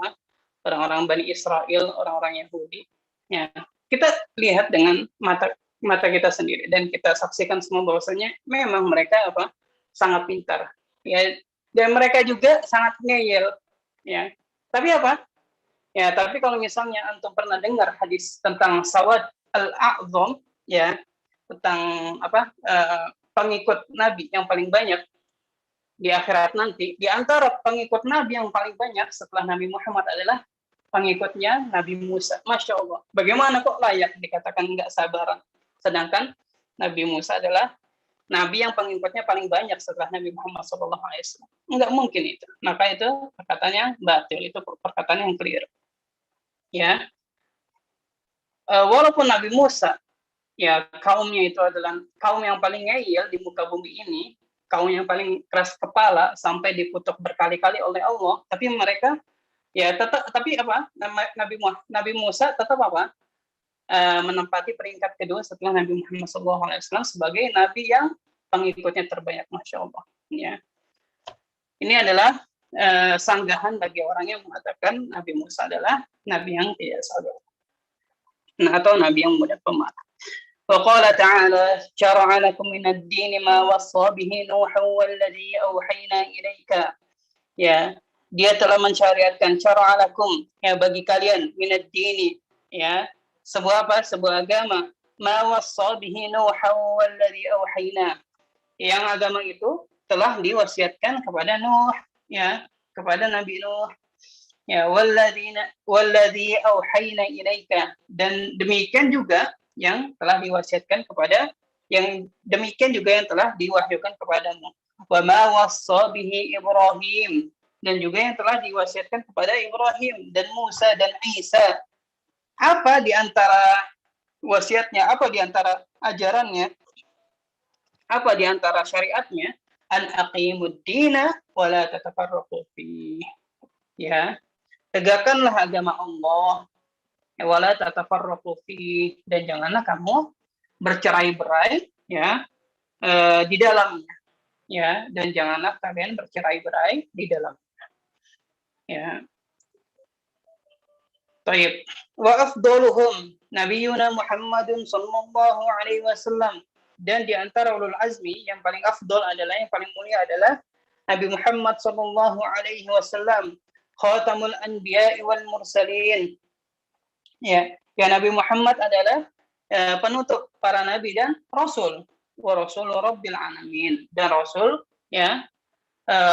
Bani Israel, orang-orang Yahudi. Ya, kita lihat dengan mata kita sendiri, dan kita saksikan semua bahwasanya memang mereka apa? Sangat pintar. Ya, dan mereka juga sangat ngeyel, ya. Tapi apa? Ya, tapi kalau misalnya antum pernah dengar hadis tentang Sawad al-A'zam, ya, tentang apa? Pengikut Nabi yang paling banyak di akhirat nanti, di antara pengikut Nabi yang paling banyak setelah Nabi Muhammad adalah pengikutnya Nabi Musa. Masya Allah. Bagaimana kok layak dikatakan nggak sabaran? Sedangkan Nabi Musa adalah Nabi yang pengikutnya paling banyak setelah Nabi Muhammad SAW. Nggak mungkin itu. Maka itu perkataannya batil. Itu perkataan yang clear. Ya. Walaupun Nabi Musa, ya, kaumnya itu adalah kaum yang paling ngeyel di muka bumi ini, kaum yang paling keras kepala sampai dikutuk berkali-kali oleh Allah, tapi mereka ya tetap, tapi apa? Nabi Musa tetap apa? Menempati peringkat kedua setelah Nabi Muhammad SAW sebagai nabi yang pengikutnya terbanyak, masya Allah. Ya. Ini adalah sanggahan bagi orang yang mengatakan Nabi Musa adalah nabi yang tidak sabar, atau nabi yang mudah pemarah. وقال تعالى شرع لكم من الدين ما وصى به نوح والذي أوحينا إليك. Ya, dia telah mensyariatkan syara'a lakum, ya, bagi kalian minad dini, ya, sebuah apa? Sebuah agama, ma wassa bihi Nuh walladzi auhayna, yang agama itu telah diwasiatkan kepada Nuh, ya, kepada Nabi Nuh, ya, walladzi auhayna ilaika, dan demikian juga yang telah diwasiatkan kepada, yang demikian juga yang telah diwahyukan kepadamu. Wa ma wassa bihi Ibrahim, dan juga yang telah diwasiatkan kepada Ibrahim dan Musa dan Isa. Apa di antara wasiatnya? Apa di antara ajarannya? Apa di antara syariatnya? An aqimud dina wa la tatafarraqu fi. Ya, tegakkanlah agama Allah, wala tatafarraqu fi, dan janganlah kamu bercerai-berai, ya, di dalamnya, ya, dan janganlah kalian bercerai-berai di dalamnya, ya. Baik. Wa afdaluhum nabiyuna Muhammadun sallallahu alaihi wasallam, dan di antara ulul azmi yang paling afdal adalah, yang paling mulia adalah Nabi Muhammad sallallahu alaihi wasallam, khatamul anbiya'i wal mursalin. Ya, Ya, Nabi Muhammad adalah penutup para nabi dan rasul. Wa rasul rabbil alamin, dan rasul ya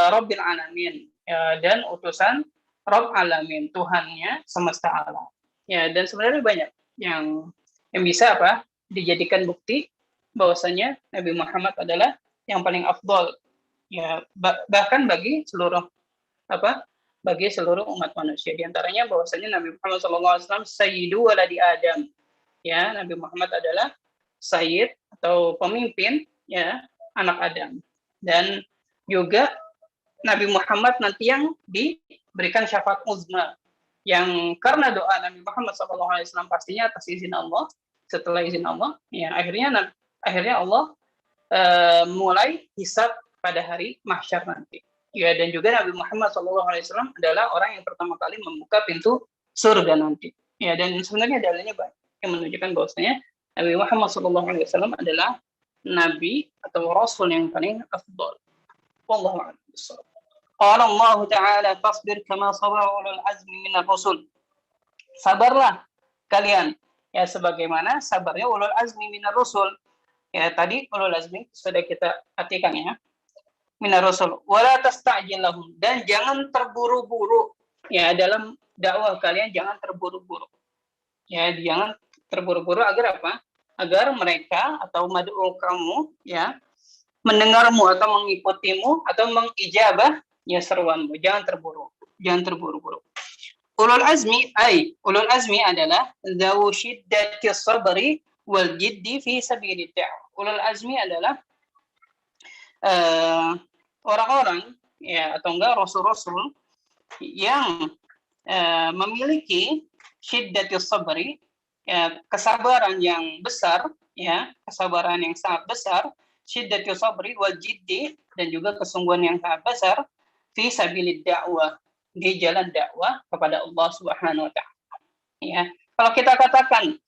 rabbil alamin, ya, dan utusan Rabb alamin, Tuhannya semesta alam. Ya, dan sebenarnya banyak yang bisa apa? Dijadikan bukti bahwasanya Nabi Muhammad adalah yang paling afdol, ya, bahkan bagi seluruh apa? Bagi seluruh umat manusia. Di antaranya bahwasanya Nabi Muhammad SAW sayyidu waladi Adam. Ya, Nabi Muhammad adalah sayyid atau pemimpin ya anak Adam. Dan juga Nabi Muhammad nanti yang diberikan syafaat uzma, yang karena doa Nabi Muhammad SAW pastinya atas izin Allah, setelah izin Allah, ya akhirnya Allah mulai hisab pada hari mahsyar nanti. Ya, dan juga Nabi Muhammad SAW adalah orang yang pertama kali membuka pintu surga nanti. Ya, dan sebenarnya dalilnya banyak yang menunjukkan bahwasanya Nabi Muhammad SAW adalah nabi atau rasul yang paling afdal. Wallahu a'lam. Qala Allah Ta'ala fasbir kama sabara ulul azmi minar rusul. Sabarlah kalian ya sebagaimana sabarnya ulul azmi minar rusul. Ya, tadi ulul azmi sudah kita artikan ya. Minar rusul. Wala tasta'jil lahum, dan jangan terburu-buru ya dalam dakwah kalian, jangan terburu-buru. Ya, jangan terburu-buru agar apa? Agar mereka atau mad'u kamu ya mendengarmu atau mengikutimu atau mengijabah ya seruanmu. Jangan terburu-buru. Ulul azmi adalah dzawu syiddati sabri wal jiddi fi sabilid da'wah. Ulul azmi adalah orang-orang ya atau enggak rasul-rasul yang memiliki syiddati sabri, ya, kesabaran yang besar, ya, kesabaran yang sangat besar, syiddati sabri wal jiddi, dan juga kesungguhan yang sangat besar fi sabilid dakwah, di jalan dakwah kepada Allah Subhanahu wa taala. Ya, kalau kita katakan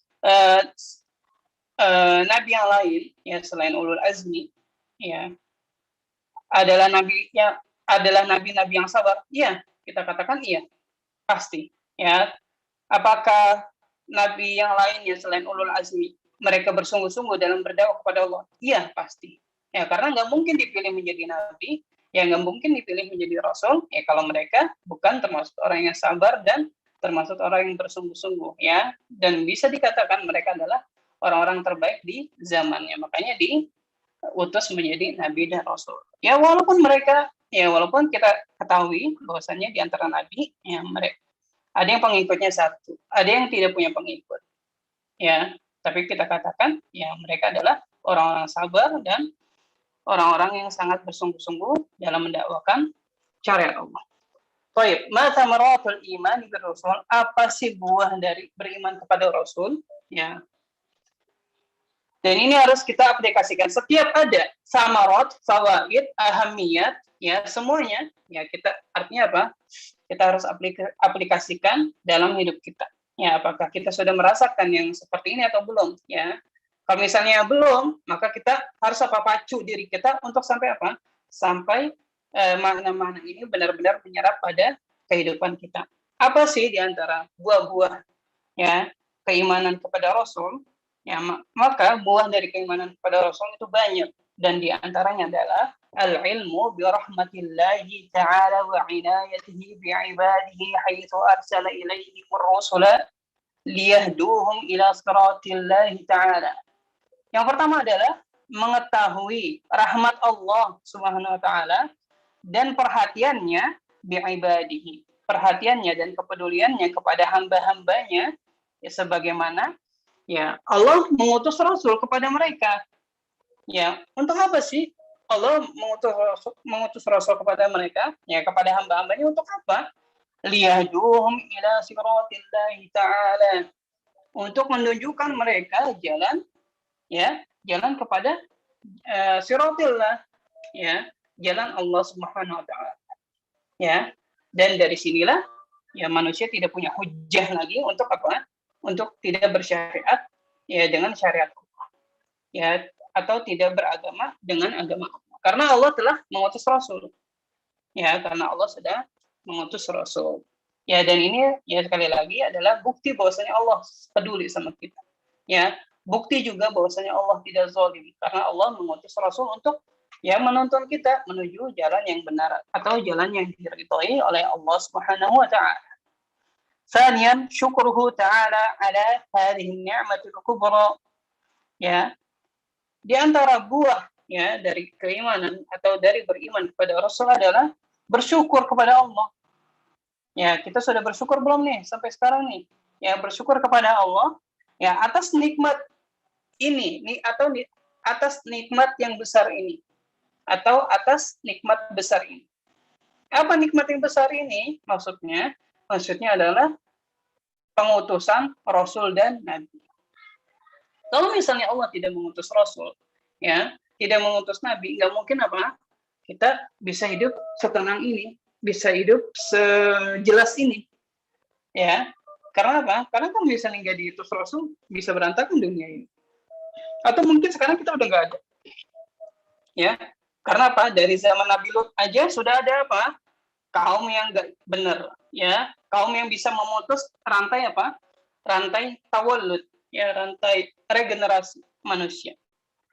nabi yang lain ya selain ulul azmi ya adalah nabi-nabi yang sabar, iya, kita katakan iya, pasti. Ya, apakah nabi yang lainnya selain ulul azmi mereka bersungguh-sungguh dalam berdakwah kepada Allah? Iya, pasti. Ya, karena nggak mungkin dipilih menjadi nabi, ya nggak mungkin dipilih menjadi rasul, ya kalau mereka bukan termasuk orang yang sabar dan termasuk orang yang bersungguh-sungguh, ya. Dan bisa dikatakan mereka adalah orang-orang terbaik di zamannya, makanya diutus menjadi nabi dan rasul. Ya, walaupun kita ketahui bahwasannya di antara nabi, ya mereka ada yang pengikutnya satu, ada yang tidak punya pengikut. Ya, tapi kita katakan ya mereka adalah orang-orang sabar dan orang-orang yang sangat bersungguh-sungguh dalam mendakwakan syariat Allah. Baik, ma thamaratul iman bir rasul, apa sih buah dari beriman kepada Rasul? Ya. Dan ini harus kita aplikasikan. Setiap ada samarat, fawaid, ahamiyat, ya semuanya, ya kita artinya apa? Kita harus aplikasikan dalam hidup kita. Ya, apakah kita sudah merasakan yang seperti ini atau belum? Ya, kalau misalnya belum, maka kita harus pacu diri kita untuk sampai apa? Sampai makna-makna ini benar-benar menyerap pada kehidupan kita. Apa sih di antara buah-buah ya keimanan kepada Rasul? Ya, maka buah dari keimanan kepada Rasul itu banyak, dan di antaranya adalah al-ilmu bi rahmatillahi ta'ala wa inayatihi bi ibadihi haitsu arsala ilaihim ar-rusula liyahduhum ila siratillahi ta'ala. Yang pertama adalah mengetahui rahmat Allah Subhanahu wa taala dan perhatiannya bi ibadihi, perhatiannya dan kepeduliannya kepada hamba-hambanya, ya sebagaimana ya Allah mengutus Rasul kepada mereka. Ya, untuk apa sih Allah mengutus Rasul kepada mereka? Ya, kepada hamba-hambanya untuk apa? Liyahduhum ila siratillahi ta'ala, untuk menunjukkan mereka jalan kepada siratillah, ya, jalan Allah Subhanahu wa taala. Ya, dan dari sinilah ya manusia tidak punya hujjah lagi untuk apa? Untuk tidak bersyariat ya dengan syariat Allah, ya, atau tidak beragama dengan agama Allah, karena Allah telah mengutus Rasul, ya, karena Allah sudah mengutus Rasul, Ya, dan ini ya sekali lagi adalah bukti bahwasanya Allah peduli sama kita. Ya, bukti juga bahwasanya Allah tidak zalim karena Allah mengutus Rasul untuk ya menuntun kita menuju jalan yang benar atau jalan yang diridhoi oleh Allah Subhanahu wa taala. Tsaniyan syukruhu ta'ala ala hadhihi ni'matil kubra. Ya, di antara buah ya dari keimanan atau dari beriman kepada Rasul adalah bersyukur kepada Allah. Ya, kita sudah bersyukur belum nih sampai sekarang nih? Ya, bersyukur kepada Allah ya atas nikmat ini atau atas nikmat yang besar ini atau atas nikmat besar ini. Apa nikmat yang besar ini? Maksudnya adalah pengutusan Rasul dan Nabi. Kalau misalnya Allah tidak mengutus Rasul, ya, tidak mengutus Nabi, nggak mungkin apa? Kita bisa hidup setenang ini, bisa hidup sejelas ini, ya. Karena apa? Karena kalau misalnya nggak diutus Rasul, bisa berantakan dunia ini. Atau mungkin sekarang kita udah nggak ada, ya. Karena apa? Dari zaman Nabi Lut aja sudah ada apa? Kaum yang nggak benar, ya. Kaum yang bisa memutus rantai apa? Rantai tawallud, ya, rantai regenerasi manusia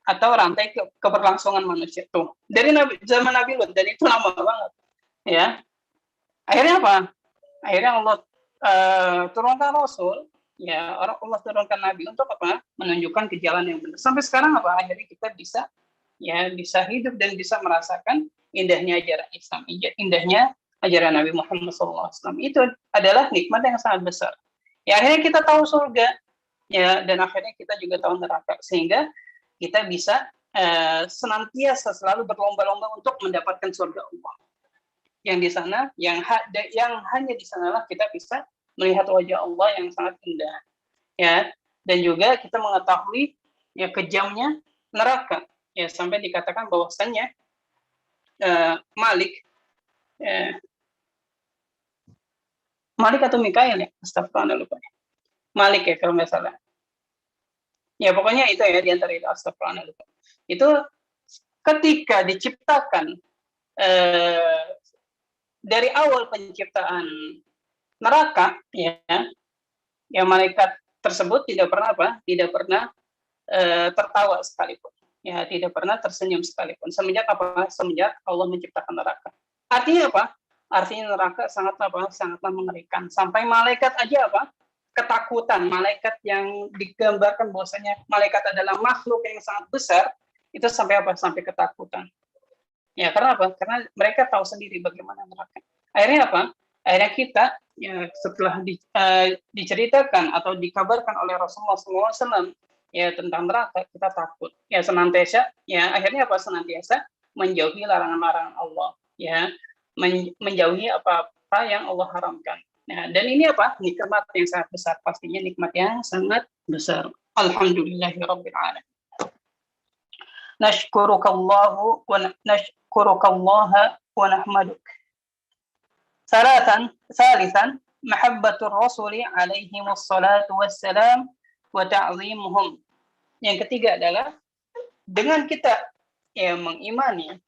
atau rantai keberlangsungan manusia tuh dari zaman Nabi Lut, dan itu lama banget, ya. Akhirnya apa? Akhirnya Allah turunkan Rasul, ya, Allah turunkan Nabi untuk apa? Menunjukkan ke jalan yang benar. Sampai sekarang apa? Akhirnya kita bisa hidup dan bisa merasakan indahnya ajaran Islam, indahnya ajaran Nabi Muhammad SAW. Itu adalah nikmat yang sangat besar. Ya, akhirnya kita tahu surga, ya, dan akhirnya kita juga tahu neraka, sehingga kita bisa senantiasa selalu berlomba-lomba untuk mendapatkan surga Allah. Yang di sana, yang hanya di sanalah kita bisa melihat wajah Allah yang sangat indah, ya, dan juga kita mengetahui ya kejamnya neraka, ya, sampai dikatakan bahwasannya Malik atau Mikail ya, astagfirullah, lupa. Malik ya kalau nggak salah. Ya pokoknya itu ya, di antara itu, astagfirullah, lupa. Itu ketika diciptakan dari awal penciptaan neraka, ya malaikat tersebut tidak pernah tertawa sekalipun, ya, tidak pernah tersenyum sekalipun. Semenjak Allah menciptakan neraka. Artinya apa? Artinya neraka sangatlah mengerikan, sampai malaikat aja ketakutan. Malaikat yang digambarkan bahwasanya malaikat adalah makhluk yang sangat besar, itu sampai ketakutan. Ya, karena apa? Karena mereka tahu sendiri bagaimana neraka. Akhirnya apa? Akhirnya kita, ya, setelah diceritakan atau dikabarkan oleh Rasulullah SAW ya tentang neraka, kita takut. Ya, senantiasa menjauhi larangan-larangan Allah, ya, menjauhi apa-apa yang Allah haramkan. Nah, dan ini nikmat yang sangat besar, pastinya nikmat yang sangat besar. Alhamdulillahirabbil alamin. Nashkurukallahu wa nashkurukallaha wa nahmaduk. Salisan mahabbatur rasuli alaihi wassalatu wassalam wa ta'zimuhum. Yang ketiga adalah dengan kita mengimani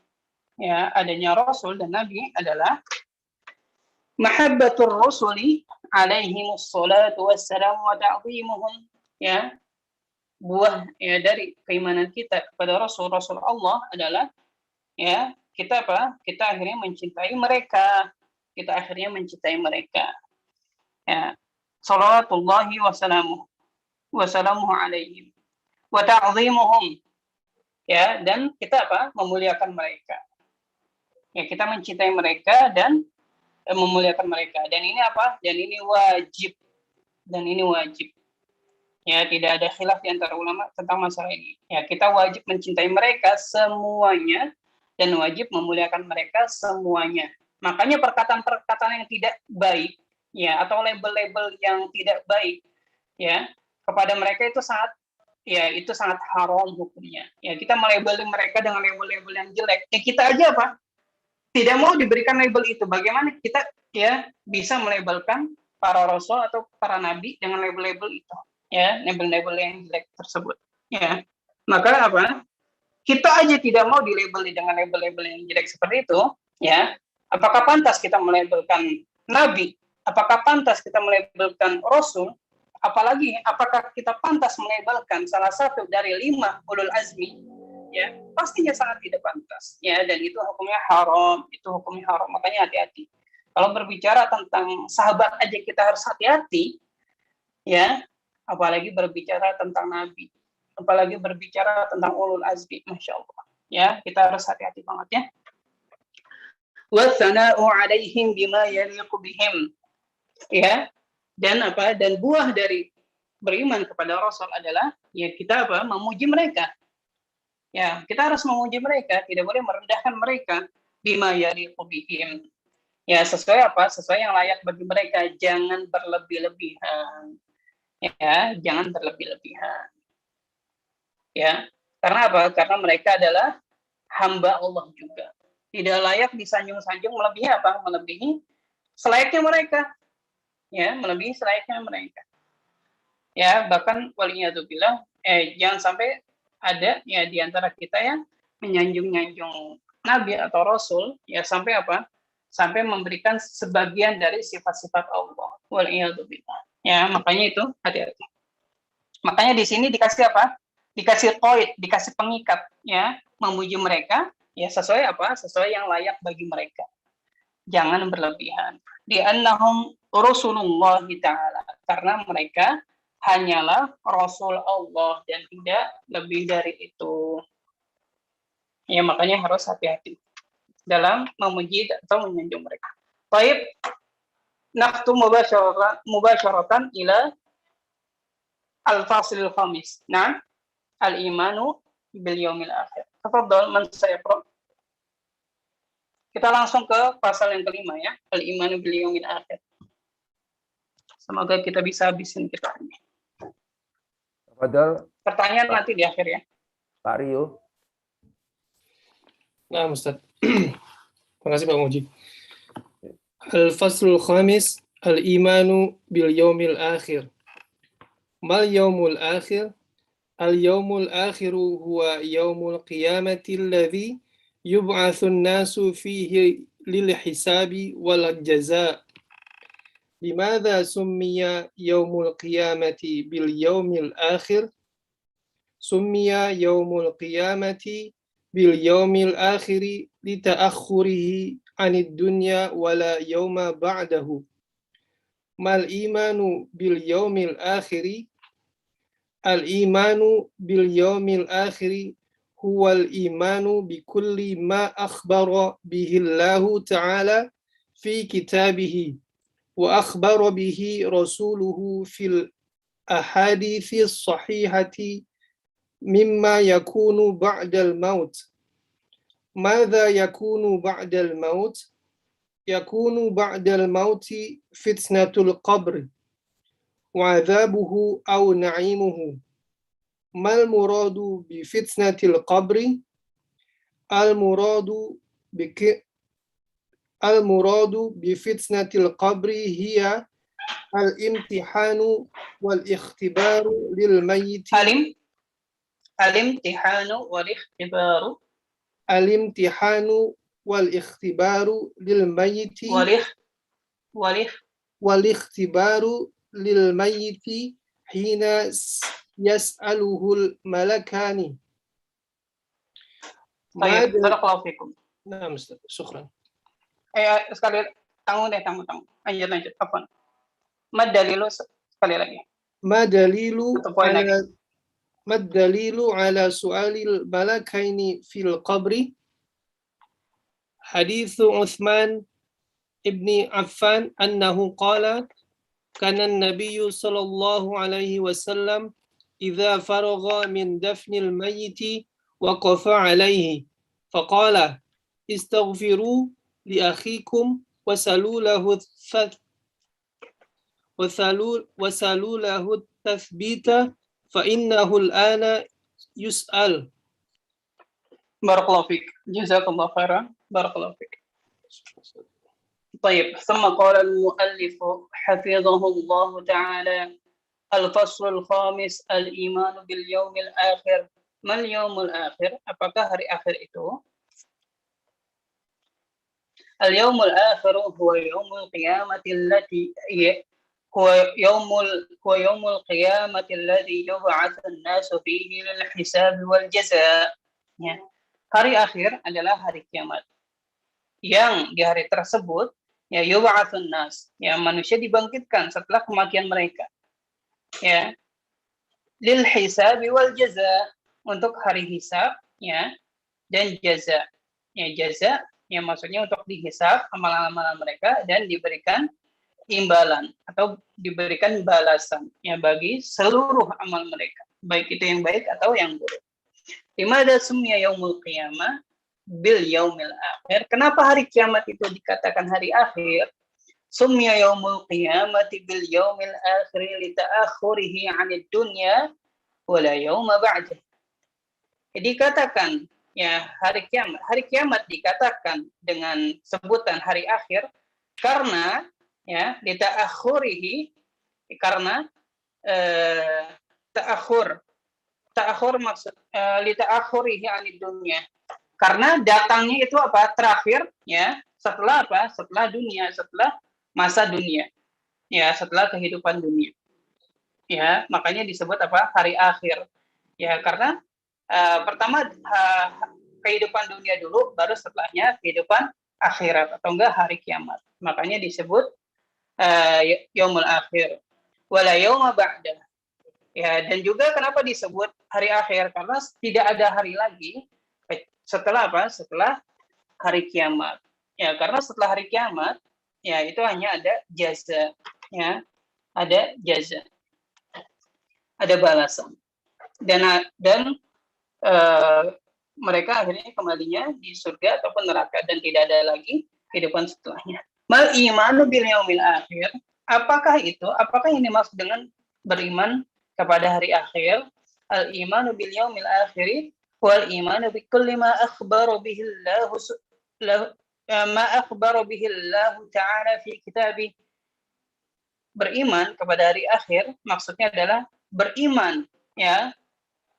ya adanya Rasul dan Nabi adalah mahabbatur rasuli alaihi wassalatu wassalam wa ta'zimuhum, ya, buah ya dari keimanan kita kepada Rasul Allah adalah ya kita akhirnya mencintai mereka, ya, salawatullahi wassalamuhu alaihim wa ta'zimuhum, ya, dan kita memuliakan mereka, ya, kita mencintai mereka dan memuliakan mereka, dan ini wajib, ya, tidak ada khilaf di antara ulama tentang masalah ini, ya, kita wajib mencintai mereka semuanya dan wajib memuliakan mereka semuanya. Makanya perkataan-perkataan yang tidak baik, ya, atau label-label yang tidak baik, ya, kepada mereka itu sangat haram hukumnya. Ya, kita melabeli mereka dengan label-label yang jelek. Ya, kita aja tidak mau diberikan label itu. Bagaimana kita bisa melabelkan para rasul atau para nabi dengan label-label itu, ya, label-label yang jelek tersebut, ya. Maka kita aja tidak mau dilabeli dengan label-label yang jelek seperti itu, ya. Apakah pantas kita melabelkan nabi Apakah pantas kita melabelkan Rasul? Apalagi apakah kita pantas melabelkan salah satu dari 5 ulul azmi? Ya, pastinya sangat tidak pantas. Ya, dan itu hukumnya haram. Makanya hati-hati. Kalau berbicara tentang sahabat aja kita harus hati-hati, ya, apalagi berbicara tentang Nabi, apalagi berbicara tentang ulul azmi, masya Allah. Ya, kita harus hati-hati banget ya. Wassana'u 'alaihim bima yaliqu bihim. Ya, dan buah dari beriman kepada Rasul adalah ya kita memuji mereka. Ya, kita harus memuji mereka, tidak boleh merendahkan mereka. Bima yaliqu bihim. Ya, sesuai yang layak bagi mereka, jangan berlebih-lebihan. Ya, jangan berlebih-lebihan. Ya, karena apa? Karena mereka adalah hamba Allah juga. Tidak layak disanjung-sanjung melebihi selayaknya mereka. Ya, melebihi selayaknya mereka. Ya, bahkan waliyadzubillah, jangan sampai ada ya di antara kita yang menyanjung-nyanjung Nabi atau Rasul, ya sampai sampai memberikan sebagian dari sifat-sifat Allah. Waliyadzubillah. Ya, makanya itu hati-hati. Makanya di sini dikasih dikasih qaid, dikasih pengikat, ya, memuji mereka, ya sesuai sesuai yang layak bagi mereka. Jangan berlebihan. Di annahum Rasulullah ta'ala, karena mereka hanyalah Rasul Allah dan tidak lebih dari itu. Ya, makanya harus hati-hati dalam memuji atau menyanjung mereka. Baik, naftu mubasyaratan ila al-fasil khamis. Nah, al-imanu bil yaumil akhir. Tafadhal man sayaqra. Kita langsung ke pasal yang kelima ya, al-imanu bil yaumil akhir. Semoga kita bisa habisin kita ini. Tafadhal. Pertanyaan nanti di akhir ya. Pak Rio. Nah, Ustaz. Terima kasih Pak Muji. Al-faslul khamis, al-imanu bil yaumil akhir. Mal yaumul akhir? Al-yaumul akhiru huwa yaumul qiyamati alladhi yub'atsu an-nasu fihi lil hisabi wal jazaa. Limadha summiya yaumul qiyamati bil yaumil akhir? Summiya yaumul qiyamati bil yaumil akhiri li ta'akhkhurihi 'anid dunya wala yauma ba'dahu. Mal imanu bil yaumil akhiri? Al imanu bil yaumil akhiri huwal imanu bi kulli ma akhbara bihi Allah ta'ala fi kitabihi wa akhbara bihi rasuluhu fil ahadithi sahihati mimma yakunu ba'dal maut. Madza yakunu ba'dal maut? Yakunu ba'dal mauti fitnatul qabr wa 'adzabuhu aw na'imuhu. Mal muradu bi fitnatil qabri? Al muradu bi fitnatil qabri hiya al imtihanu wal ikhtibaru lil mayyit. Al-imtihanu wal ikhtibaru. Al-imtihanu wal ikhtibaru lil mayyiti. Wal ikhtibaru lil mayyiti hina yas'aluhul malakani. Baik, barakallahu fikum. Nah, Ustaz, syukran. Sekali tanggung. Lanjut. Apa? Mad dalilu sekali lagi. Mad lagi. dalilu ala su'alil malakaini fil qabri? Hadithu Uthman ibni Affan annahu qala kana an-nabiyyu sallallahu alaihi wasallam idza faragha min dafnil mayyiti waqafa alaihi faqala istaghfiru li akhikum wasalu lahu tathbita fa innahu al-ana yus'al. Barakallahu fik. Jazakallahu khairan. Barakallahu fik. طيب ثم قال المؤلف حفظه الله تعالى الفصل الخامس الإيمان باليوم الآخر. ما اليوم الآخر? Apakah hari akhir itu? al-yaumul akhir huwa yaumul qiyamati allati هو يوم القيامة الذي يبعث الناس فيه للحساب والجزاء. Ya. Hari akhir adalah hari kiamat. Yang di hari tersebut ya yub'atsun nas, ya manusia dibangkitkan setelah kematian mereka. Ya. Lil hisab wal jaza, untuk hari hisab ya dan jaza. Ya jaza yang maksudnya untuk dihisab amalan-amalan mereka dan diberikan imbalan atau diberikan balasan ya bagi seluruh amal mereka, baik itu yang baik atau yang buruk. Limada sumya yaumul qiyamah bil yaumil akhir. Kenapa hari kiamat itu dikatakan hari akhir? Sumya yaumul qiyamati bil yaumil akhir li ta'akhurihi 'anid dunya wala yauma ba'dah. Jadi dikatakan ya hari kiamat dikatakan dengan sebutan hari akhir karena ya lita'akhurihi, karena ta'akhur maksud lita'akhurihi 'anid dunya, karena datangnya itu apa, terakhir ya setelah apa, setelah dunia, setelah masa dunia ya, setelah kehidupan dunia ya, makanya disebut apa, hari akhir ya, karena pertama kehidupan dunia dulu, baru setelahnya kehidupan akhirat atau enggak hari kiamat, makanya disebut yaumul akhir wala yauma ba'da. Ya, dan juga kenapa disebut hari akhir, karena tidak ada hari lagi setelah apa, setelah hari kiamat ya, karena setelah hari kiamat ya itu hanya ada jaza ya, ada jaza, ada balasan, dan mereka akhirnya kembalinya di surga ataupun neraka dan tidak ada lagi kehidupan setelahnya. Mal imanu bil yaumil akhir, apakah itu? Apakah yang dimaksud dengan beriman kepada hari akhir? Al imanu bil yaumil akhir wal imanu bi kulli ma akhbara bihi Allah ta'ala fi kitabih. Beriman kepada hari akhir maksudnya adalah beriman ya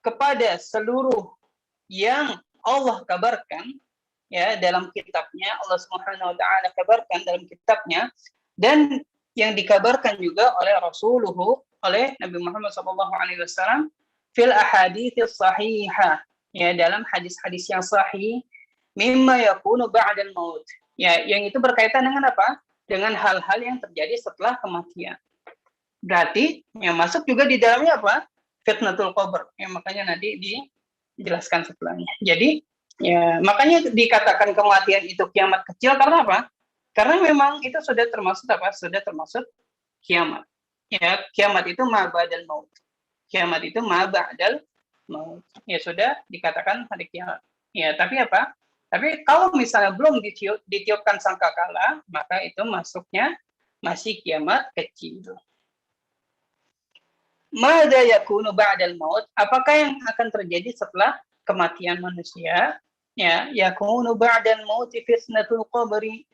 kepada seluruh yang Allah kabarkan ya dalam kitabnya, Allah Subhanahu wa taala kabarkan dalam kitabnya, dan yang dikabarkan juga oleh Rasuluhu, oleh Nabi Muhammad SAW fil ahadits sahihah ya, dalam hadis-hadis yang sahih, mimma yakunu ba'dal maut ya, yang itu berkaitan dengan apa? Dengan hal-hal yang terjadi setelah kematian. Berarti yang masuk juga di dalamnya apa? Fitnatul qabr ya, makanya nanti dijelaskan setelahnya. Jadi ya, makanya dikatakan kematian itu kiamat kecil karena apa? Karena memang itu sudah termasuk apa? Sudah termasuk kiamat. Ya, kiamat itu ma ba'dal maut. Kiamat itu ma ba'dal maut. Ya sudah dikatakan hari kiamat. Ya, tapi apa? Tapi kalau misalnya belum ditiupkan sangkakala, maka itu masuknya masih kiamat kecil. Mada yakunu ba'dal maut? Apakah yang akan terjadi setelah kematian manusia? Ya, yakunu ba'dal maut fitnatul qabri.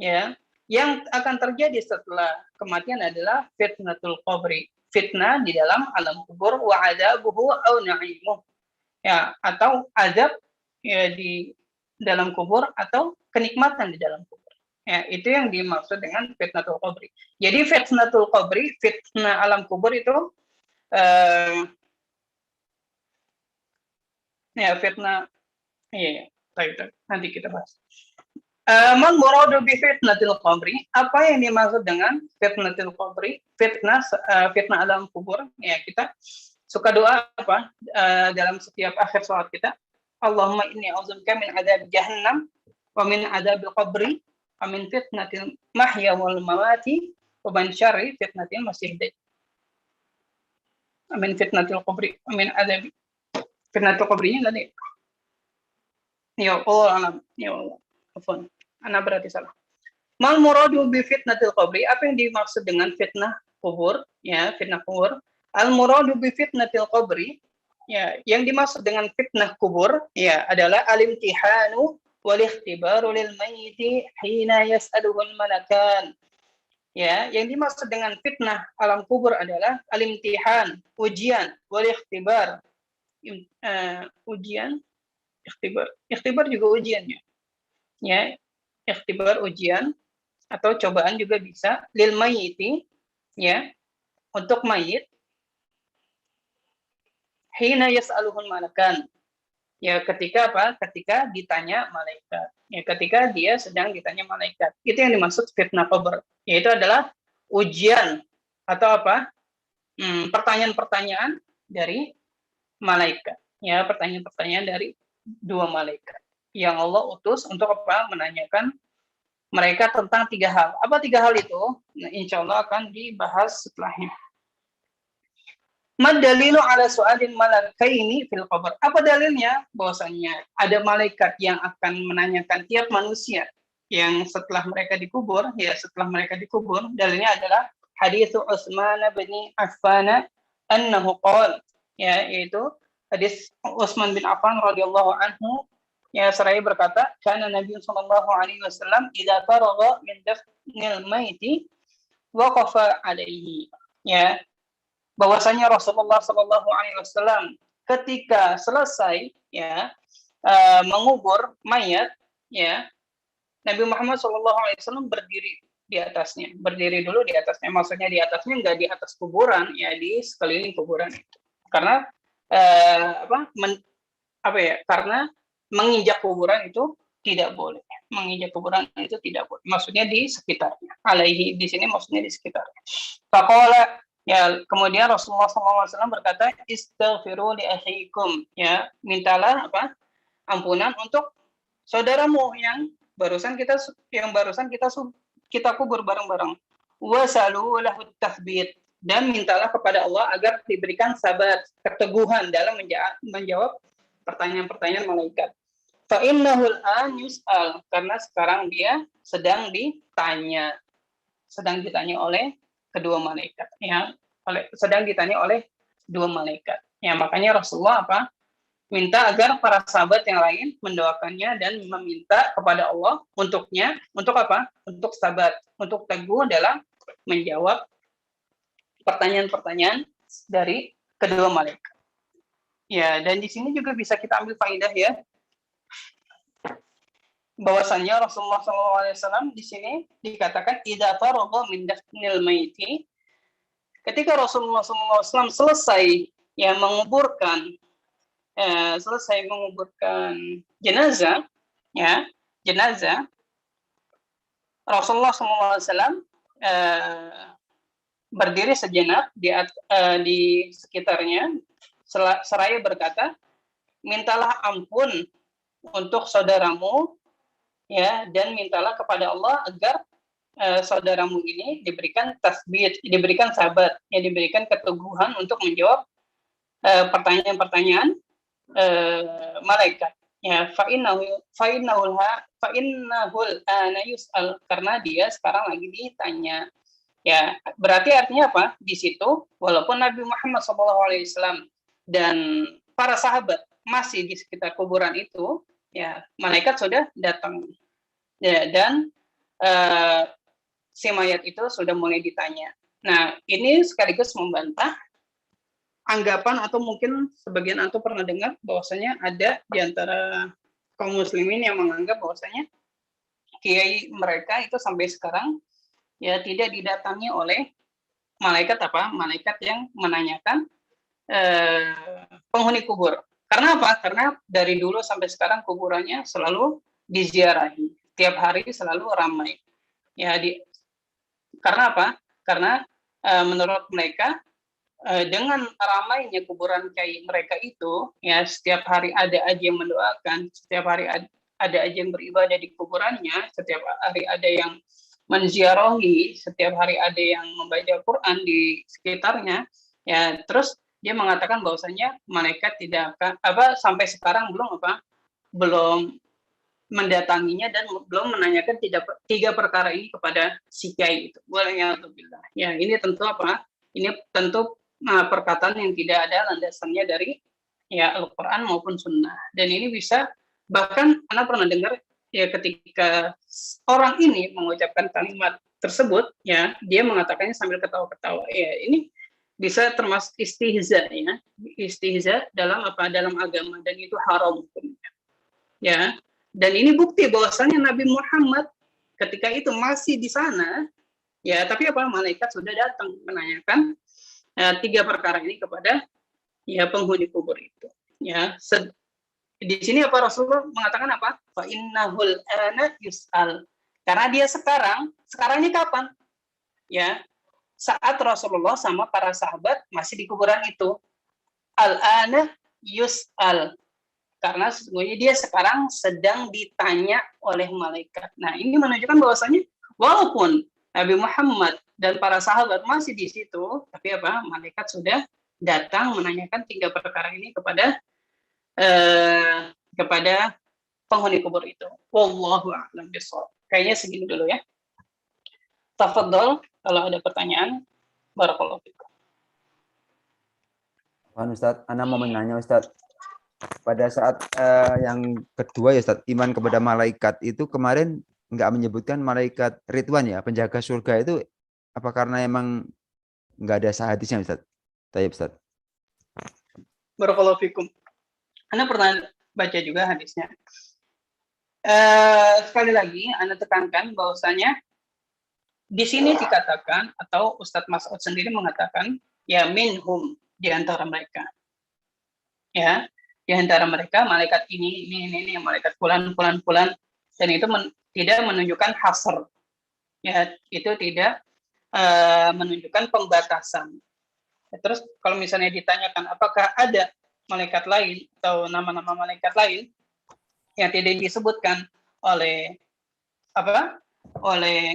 Ya, yang akan terjadi setelah kematian adalah fitnatul qabri. Fitnah di dalam alam kubur, wa adabuhu aw na'imuh. Ya, atau azab ya di dalam kubur atau kenikmatan di dalam kubur. Ya, itu yang dimaksud dengan fitnatul qabri. Jadi fitnatul qabri, fitnah alam kubur itu ya fitnah, iya, baik, nanti kita bahas. Man muradu bi fitnatil qabri, apa yang dimaksud dengan fitnatil qabri? Fitnah alam kubur. Ya, kita suka doa apa dalam setiap akhir salat kita, Allahumma inni a'udzubika min adzab jahannam wa min adzabil qabri wa min fitnatil mahya wal mamati wa min syarri fitnatil masiihid dajjal. Amin fitnatul qabri, amin adzab fitnatul qabrinya tadi. Ya Allah, ya Allah. Afwan, ana berarti salah. Mal muradu bi fitnatil qabri, apa yang dimaksud dengan fitnah kubur? Ya, fitnah kubur. Al muradu bi fitnatil qabri, ya, yang dimaksud dengan fitnah kubur ya adalah al-imtihanu wal ikhtibaru lil mayyiti hina yas'aluhul malakan. Ya, yang dimaksud dengan fitnah alam kubur adalah al-imtihan, ujian, wal ikhtibar. Ujian, ikhtibar juga ujiannya. Ya, ikhtibar, ujian atau cobaan juga bisa, lil mayyiti, ya, untuk mayit, hina yas'aluhul malakan, ya, ketika apa? Ketika ditanya malaikat. Ya, ketika dia sedang ditanya malaikat. Itu yang dimaksud fitnah qabr. Yaitu adalah ujian atau apa? Pertanyaan-pertanyaan dari malaikat. Ya, pertanyaan-pertanyaan dari dua malaikat yang Allah utus untuk apa? Menanyakan mereka tentang 3 hal. Apa 3 hal itu? Nah, insya Allah akan dibahas setelahnya. Mad dalilu ala su'alin malakaini fil qabr. Apa dalilnya? Bahwasanya ada malaikat yang akan menanyakan tiap manusia yang setelah mereka dikubur, dalilnya adalah hadis Utsman bin Affan annahu qala, ya, yaitu hadis Utsman bin Affan radhiyallahu anhu, ya, seraya berkata, kana Nabi sallallahu alaihi wasallam idza faragha min dafnil maiti waqafa alaihi, ya, bahwasanya Rasulullah Shallallahu Alaihi Wasallam ketika selesai, ya, mengubur mayat, ya, Nabi Muhammad Shallallahu Alaihi Wasallam berdiri di atasnya, maksudnya di atasnya nggak di atas kuburan, ya, di sekeliling kuburan itu, karena karena menginjak kuburan itu tidak boleh, maksudnya di sekitarnya. Alaihi di sini maksudnya di sekitarnya. Faqala, ya, kemudian Rasulullah SAW berkata, istaghfiru li akhikum, ya, mintalah ampunan untuk saudaramu yang barusan kita kubur bareng-bareng. Wasalu lahu tathbit, dan mintalah kepada Allah agar diberikan sabar, keteguhan dalam menjawab pertanyaan-pertanyaan malaikat. Fa innahul an yus'al, karena sekarang dia sedang ditanya oleh kedua malaikat, ya, sedang ditanya oleh dua malaikat. Ya, makanya Rasulullah minta agar para sahabat yang lain mendoakannya dan meminta kepada Allah untuknya, untuk sabar, untuk teguh dalam menjawab pertanyaan-pertanyaan dari kedua malaikat. Ya, dan di sini juga bisa kita ambil faidah, ya, bahwasanya Rasulullah SAW di sini dikatakan idza faragha min dafnil maiti, ketika Rasulullah SAW selesai, ya, menguburkan jenazah, ya, Rasulullah SAW berdiri sejenak di sekitarnya, seraya berkata, mintalah ampun untuk saudaramu, ya, dan mintalah kepada Allah agar saudaramu ini diberikan tasbih, diberikan sabar, ya, diberikan keteguhan untuk menjawab pertanyaan-pertanyaan malaikat. Ya, fa'innahul ana yus'al, karena dia sekarang lagi ditanya. Ya, berarti artinya apa? Di situ walaupun Nabi Muhammad SAW dan para sahabat masih di sekitar kuburan itu, ya, malaikat sudah datang, ya, dan si mayat itu sudah mulai ditanya. Nah, ini sekaligus membantah anggapan, atau mungkin sebagian antum pernah dengar bahwasanya ada di antara kaum muslimin yang menganggap bahwasanya kiai mereka itu sampai sekarang, ya, tidak didatangi oleh malaikat yang menanyakan penghuni kubur. Karena apa? Karena dari dulu sampai sekarang kuburannya selalu diziarahi, tiap hari selalu ramai. Ya, karena apa? Karena menurut mereka dengan ramainya kuburan kiai mereka itu, ya, setiap hari ada aja yang mendoakan, setiap hari ada aja yang beribadah di kuburannya, setiap hari ada yang menziarahi, setiap hari ada yang membaca Quran di sekitarnya, ya, terus dia mengatakan bahwasanya malaikat tidak akan sampai sekarang belum mendatanginya dan belum menanyakan tiga perkara ini kepada si kiai itu. Waliyadzubillah. Ya, ini tentu Ini tentu perkataan yang tidak ada landasannya dari, ya, Al-Quran maupun Sunnah. Dan ini bisa, bahkan Anda pernah dengar, ya, ketika orang ini mengucapkan kalimat tersebut, ya, dia mengatakannya sambil ketawa-ketawa. Ya, ini bisa termasuk istihza, ya, istihza dalam agama, dan itu haram hukumnya. Ya, dan ini bukti bahwasanya Nabi Muhammad ketika itu masih di sana, ya tapi apa, malaikat sudah datang menanyakan 3 perkara ini kepada ya penghuni kubur itu. Ya, di sini apa Rasulullah mengatakan apa? Fa innahul ana yus'al. Karena dia sekarang ini kapan? Ya, saat Rasulullah sama para sahabat masih di kuburan itu. Al-ana yus'al. Karena sesungguhnya dia sekarang sedang ditanya oleh malaikat. Nah, ini menunjukkan bahwasanya walaupun Nabi Muhammad dan para sahabat masih di situ, tapi apa? Malaikat sudah datang menanyakan 3 perkara ini kepada penghuni kubur itu. Wallahu a'lam bishawab. Kayaknya segini dulu ya. Tafadhol kalau ada pertanyaan. Barakallahu fikum. Ustaz, Ana mau menanya Ustaz. Pada saat yang kedua ya Ustaz, iman kepada malaikat itu kemarin nggak menyebutkan malaikat Ridwan ya, penjaga surga itu, apa karena emang nggak ada hadisnya Ustaz? Tayyib Ustaz. Barakallahu fikum. Anda pernah baca juga hadisnya. Sekali lagi, Anda tekankan bahwasanya di sini dikatakan, atau Ustadz Mas'ud sendiri mengatakan, ya minhum, di antara mereka. Ya, di antara mereka malaikat ini, malaikat fulan, dan itu tidak menunjukkan hasr. Ya, itu tidak menunjukkan pembatasan. Terus kalau misalnya ditanyakan apakah ada malaikat lain atau nama-nama malaikat lain yang tidak disebutkan oleh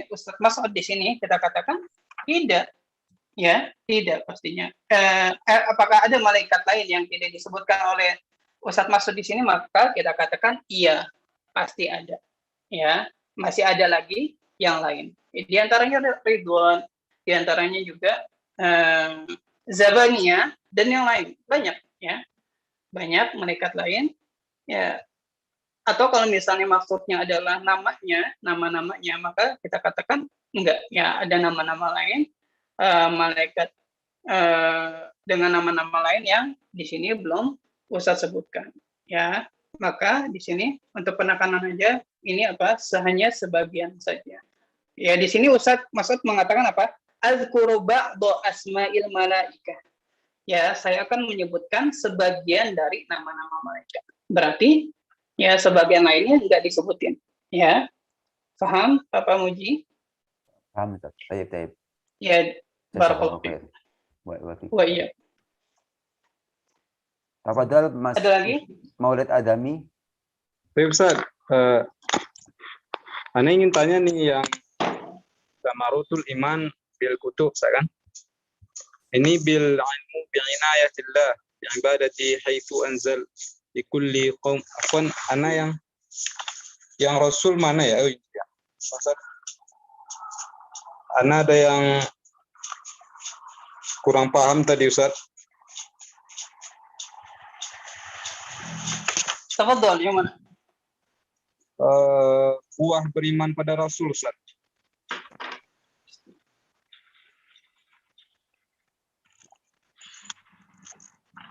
Ustadz Mas'ud di sini, kita katakan tidak, ya tidak pastinya. Apakah ada malaikat lain yang tidak disebutkan oleh Ustadz Mas'ud di sini? Maka kita katakan iya, pasti ada. Ya, masih ada lagi yang lain. Di antaranya Ridwan, di antaranya juga Zabaniyah dan yang lain, banyak ya, banyak malaikat lain ya. Atau kalau misalnya maksudnya adalah nama-namanya, maka kita katakan enggak, ya ada nama-nama lain, malaikat dengan nama-nama lain yang di sini belum Ustaz sebutkan ya. Maka di sini untuk penekanan aja, ini hanya sebagian saja. Ya di sini Ustaz Mas'ud mengatakan apa? Azkuru ba'du asma'il malaikah. Ya, saya akan menyebutkan sebagian dari nama-nama malaikat. Berarti ya sebagian lainnya tidak disebutin. Ya. Paham Bapak Muji? Paham Ustaz. Tayyib. Ya, barakallahu fiik. Wa iya. Tafadhal Mas. Ada lagi? Maulid Adami. Baik Ustaz. Ana ingin tanya nih yang Samarutul Iman bil kutub, kan? Ini bil ilmu bi inayatillah bi ibadati haitsu anzal di kulli qaum. Afwan, ana yang Rasul mana ya? Oh iya. Ustaz. Ana ada yang kurang paham tadi Ustaz. Tafadhol, yang mana? Buah beriman pada Rasul Ustaz.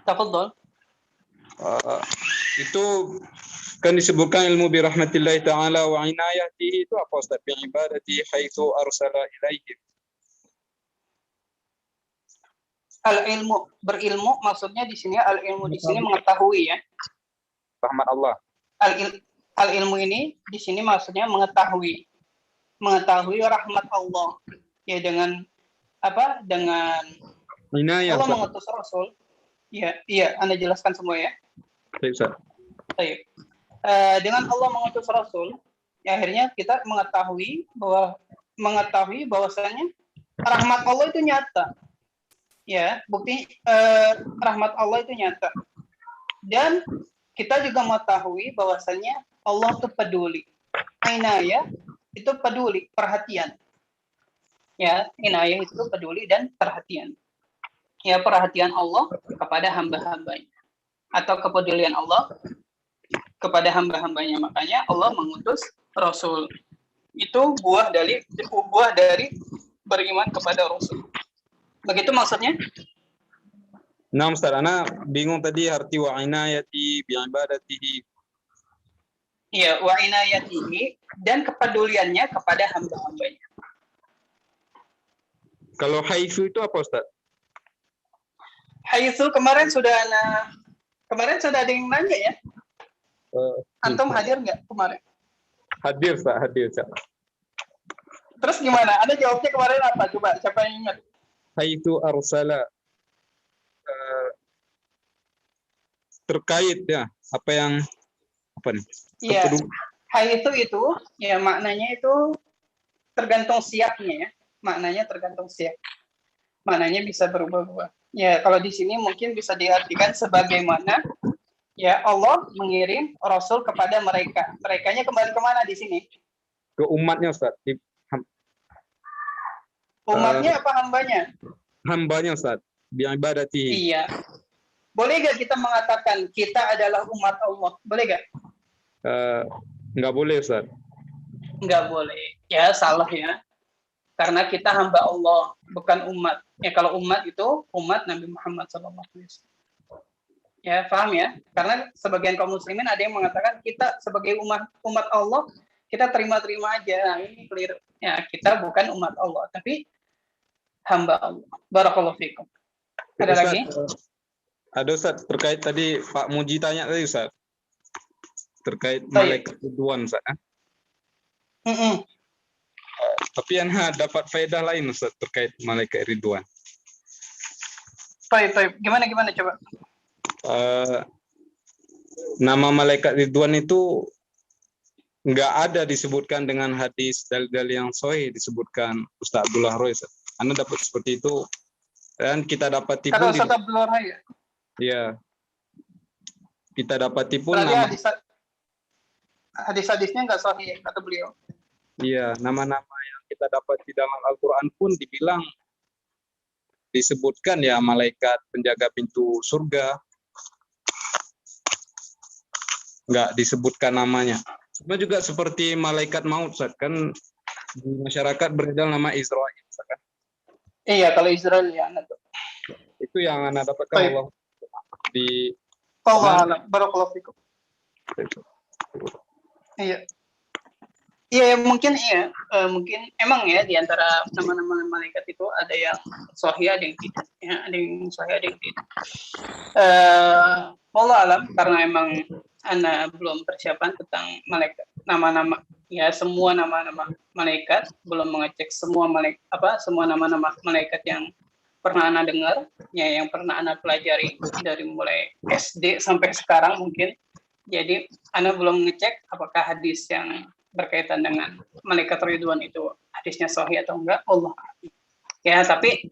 Tafadhol. Itu kan disebutkan ilmu bi rahmatillahi ta'ala wa inayatihi, itu apa Ustaz? Bi ibadati haitsu arsala ilaihi. Al-ilmu, berilmu maksudnya di sini, al-ilmu di sini mengetahui ya. Rahmat Allah. Al-ilmu ini di sini maksudnya mengetahui rahmat Allah. Ya dengan apa? Dengan Inayah. Allah mengutus Rasul. Iya, Anda jelaskan semua ya. Baik, Ustaz. Baik. Dengan Allah mengutus Rasul, ya akhirnya kita mengetahui bahwasanya rahmat Allah itu nyata. Ya, bukti rahmat Allah itu nyata. Dan kita juga mengetahui bahwasanya Allah itu peduli. Inayah itu peduli, perhatian. Ya, inayah itu peduli dan perhatian. Ya, perhatian Allah kepada hamba-hambanya, atau kepedulian Allah kepada hamba-hambanya. Makanya Allah mengutus Rasul. Itu buah dari beriman kepada Rasul. Begitu maksudnya? Nah, Ustaz, ana bingung tadi arti wa inayati bi ibadatihi. Ya, wa inayatihi, dan kepeduliannya kepada hamba-hambanya. Kalau haitsu itu apa Ustaz? Haitsu kemarin sudah ada yang nanya ya. Antum hadir nggak kemarin? Hadir Ustaz, hadir Ustaz. Terus gimana? Anda jawabnya kemarin apa? Coba siapa yang ingat? Haitsu arsala terkait ya apa nih? Iya. Haitsu itu ya maknanya itu tergantung siapnya ya. Maknanya tergantung siap. Maknanya bisa berubah-ubah. Ya, kalau di sini mungkin bisa diartikan sebagaimana ya Allah mengirim Rasul kepada mereka. Merekanya kembali kemana di sini? Ke umatnya Ustaz. Umatnya apa hambanya? Hambanya Ustaz. Bi'ibadatihi. Iya. Boleh gak kita mengatakan kita adalah umat Allah? Boleh gak? Nggak boleh Ustaz. Nggak boleh. Ya, salah ya. Karena kita hamba Allah, bukan umat. Ya, kalau umat itu umat Nabi Muhammad SAW. Ya, paham ya? Karena sebagian kaum muslimin ada yang mengatakan kita sebagai umat Allah, kita terima-terima aja. Nah, ini clear. Ya, kita bukan umat Allah, tapi hamba Allah. Barakallahu fikum. Ada Ustaz, lagi? Ada Ustaz, terkait tadi Pak Muji tanya tadi Ustaz. Terkait malaikat Ridwan Ustaz. Tapi anak dapat faedah lain Ustaz terkait malaikat Ridwan. Baik. Gimana coba? Nama malaikat Ridwan itu nggak ada disebutkan dengan hadis dalil yang sahih disebutkan Ustaz Abdullah Roy. Anda dapat seperti itu dan kita dapat tipu. Kata Ustaz Abdullah Roy ya? Iya. Kita dapat tipu nama. Hadis-hadisnya nggak sahih kata beliau. Iya, nama-nama yang kita dapat di dalam Al-Quran pun dibilang disebutkan ya malaikat penjaga pintu surga. Nggak disebutkan namanya. Sama juga seperti malaikat maut, Ustaz. Kan di masyarakat beredar nama Israel. Kan? Iya, kalau Israel ya. Itu yang Anda dapatkan Allah di Allah barakallahu fikum. Iya. Iya, mungkin emang ya di antara nama-nama malaikat itu ada yang sahih, ada yang tidak. Ya, ada yang sahih, ada yang tidak. Wallahu alam, karena emang Ana belum persiapan tentang malaikat, nama-nama ya, semua nama-nama malaikat, belum mengecek semua nama-nama malaikat yang pernah Ana dengar, ya, yang pernah Ana pelajari dari mulai SD sampai sekarang mungkin. Jadi Ana belum ngecek apakah hadis yang berkaitan dengan malaikat Ridwan itu hadisnya sahih atau enggak, Allah. Ya, tapi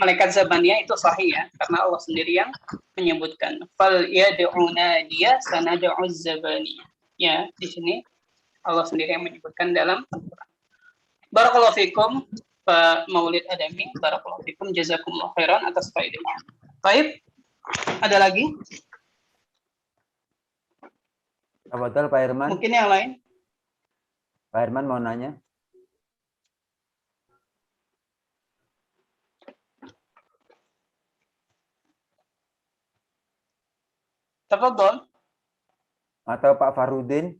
malaikat Zabaniyah itu sahih ya, karena Allah sendiri yang menyebutkan fal yad'una dia sanad'u Zabaniyah. Ya, di sini Allah sendiri yang menyebutkan dalam Al-Qur'an. Barakallahu fikum Pak Maulid Adami, barakallahu fikum, jazakumullah khairan atas faedahnya. Baik, ada lagi? Betul Pak Herman. Mungkin yang lain? Pak Herman mau nanya. Tafadhol. Atau Pak Farudin.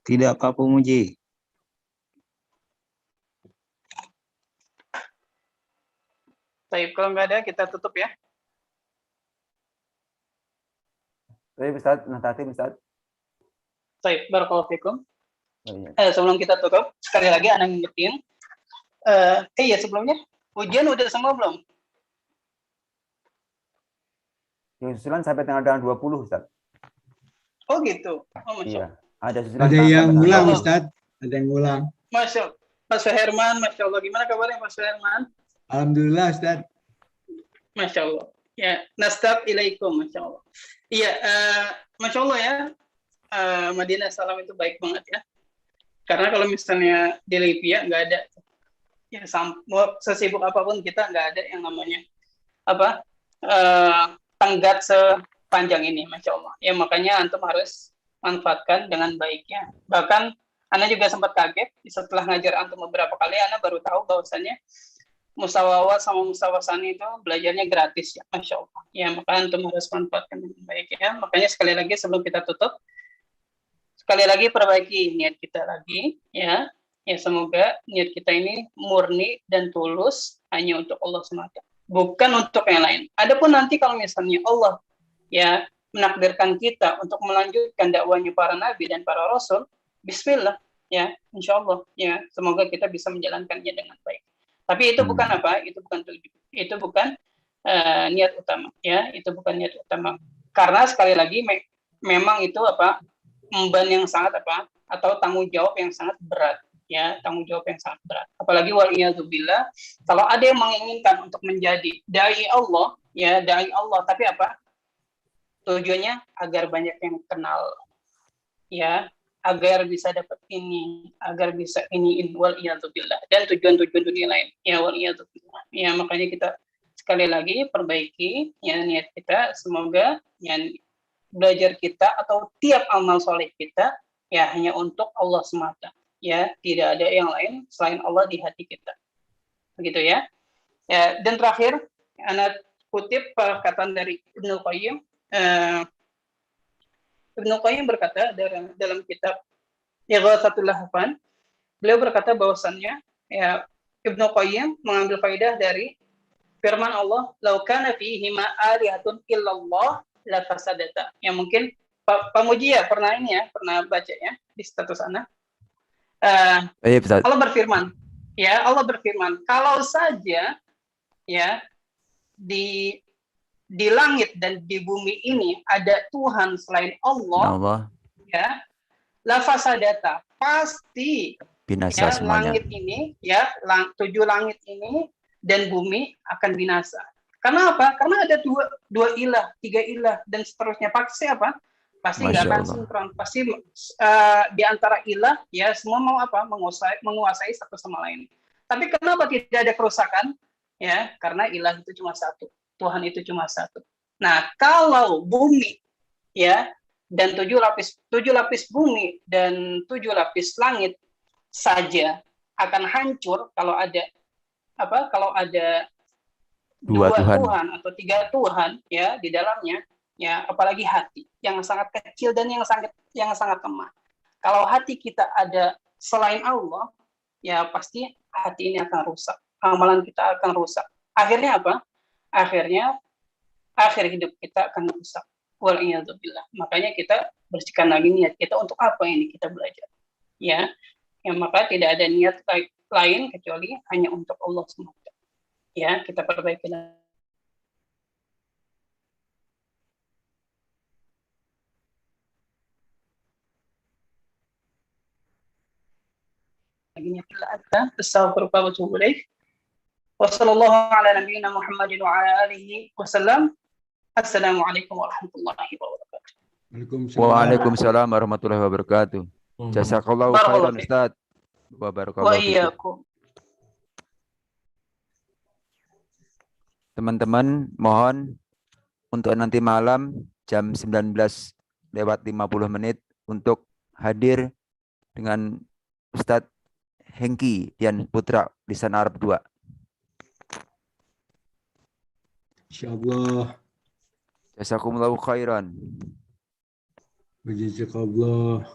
Tidak, Pak Pemuji. Baik, kalau nggak ada kita tutup ya. Baik Ustaz, Ustaz. Baik, barakallahu fikum. Oh, iya. Sebelum kita tutup, sekali lagi Ana ngingetin. Ya sebelumnya, ujian udah semua belum? Susulan sampai tanggal 20 Ustaz. Oh gitu. Oh, Masya Iya. Ada susulan. Ada yang sampai ulang tanggal 20. Ustaz. Ada yang ulang. Masya Allah. Mas Herman, Masya Allah. Gimana kabarnya Mas Herman? Alhamdulillah Ustaz. Masya Allah. Ya, nasta'ilaikum, Masya Allah. Iya, Masya Allah ya. Madinah Salam itu baik banget ya. Karena kalau misalnya di Libya nggak ada, ya sesibuk apapun kita nggak ada yang namanya tenggat sepanjang ini, Masya Allah. Ya makanya antum harus manfaatkan dengan baiknya. Bahkan Ana juga sempat kaget setelah ngajar antum beberapa kali, Ana baru tahu bahwasannya musawawah sama musawasani itu belajarnya gratis ya, Masya Allah. Ya, maka antum harus manfaatkan dengan baik ya. Makanya sekali lagi sebelum kita tutup, sekali lagi perbaiki niat kita lagi ya. Ya, semoga niat kita ini murni dan tulus hanya untuk Allah semata, bukan untuk yang lain. Adapun nanti kalau misalnya Allah ya menakdirkan kita untuk melanjutkan dakwahnya para nabi dan para rasul, bismillah ya, insya Allah ya, semoga kita bisa menjalankannya dengan baik. Tapi itu bukan apa? Itu bukan tujuan. Itu bukan niat utama ya, itu bukan niat utama. Karena sekali lagi memang itu apa? Beban yang sangat apa? Atau tanggung jawab yang sangat berat ya, tanggung jawab yang sangat berat. Apalagi waliyadzubillah, kalau ada yang menginginkan untuk menjadi dai Allah ya, dai Allah, tapi apa? Tujuannya agar banyak yang kenal ya, agar bisa dapat ini, agar bisa ini, waliyadzubillah, dan tujuan-tujuan dunia lain ya, waliyadzubillah ya. Makanya kita sekali lagi perbaiki ya niat kita, semoga ya belajar kita atau tiap amal soleh kita ya hanya untuk Allah semata ya, tidak ada yang lain selain Allah di hati kita, begitu ya. Ya, dan terakhir anak kutip perkataan dari Ibnu Qayyim. Ibnu Qayyim berkata dalam kitab Ighatsatul Lahfan, beliau berkata bahwasannya ya, Ibnu Qayyim mengambil faedah dari firman Allah, "Lau kana fihi ma alihatun illallah la fasadata." Yang mungkin Pak Muji ya pernah baca ya di status anak. Allah berfirman, ya, Allah berfirman, kalau saja ya di langit dan di bumi ini ada Tuhan selain Allah, ya, la fasadata, pasti binasa ya, semuanya. langit ini ya, 7 langit ini dan bumi akan binasa. Karena apa? Karena ada dua ilah, 3 ilah dan seterusnya. Pasti apa? Pasti nggak akan sinkron. Pasti di antara ilah ya semua mau apa? Menguasai satu sama lain. Tapi kenapa tidak ada kerusakan? Ya, karena ilah itu cuma satu. Tuhan itu cuma satu. Nah, kalau bumi ya dan 7 lapis bumi dan 7 lapis langit saja akan hancur kalau ada apa? Kalau ada dua Tuhan atau 3 Tuhan ya di dalamnya, ya, apalagi hati yang sangat kecil dan yang sangat lemah. Kalau hati kita ada selain Allah, ya pasti hati ini akan rusak. Amalan kita akan rusak. Akhirnya apa? Akhirnya akhir hidup kita akan rusak. Waliyadzubillah. Makanya kita bersihkan lagi niat kita untuk apa ini kita belajar. Ya, maka tidak ada niat lain kecuali hanya untuk Allah semata. Ya, kita perbaiki Astaghfirullah wa atubu ilaih. Wa sallallahu ala nabiyyina Muhammadin wa ala alihi wasallam. Assalamualaikum warahmatullahi wabarakatuh. Waalaikumsalam warahmatullahi wabarakatuh. Jazakallahu khairan Ustaz. Wa barakallahu fikum. Teman-teman, mohon untuk nanti malam jam 19:50 untuk hadir dengan Ustadz Hengki Dian Putra Lisan Arab 2. Insyaallah. Jazakumullahu khairan. Wajazakallah.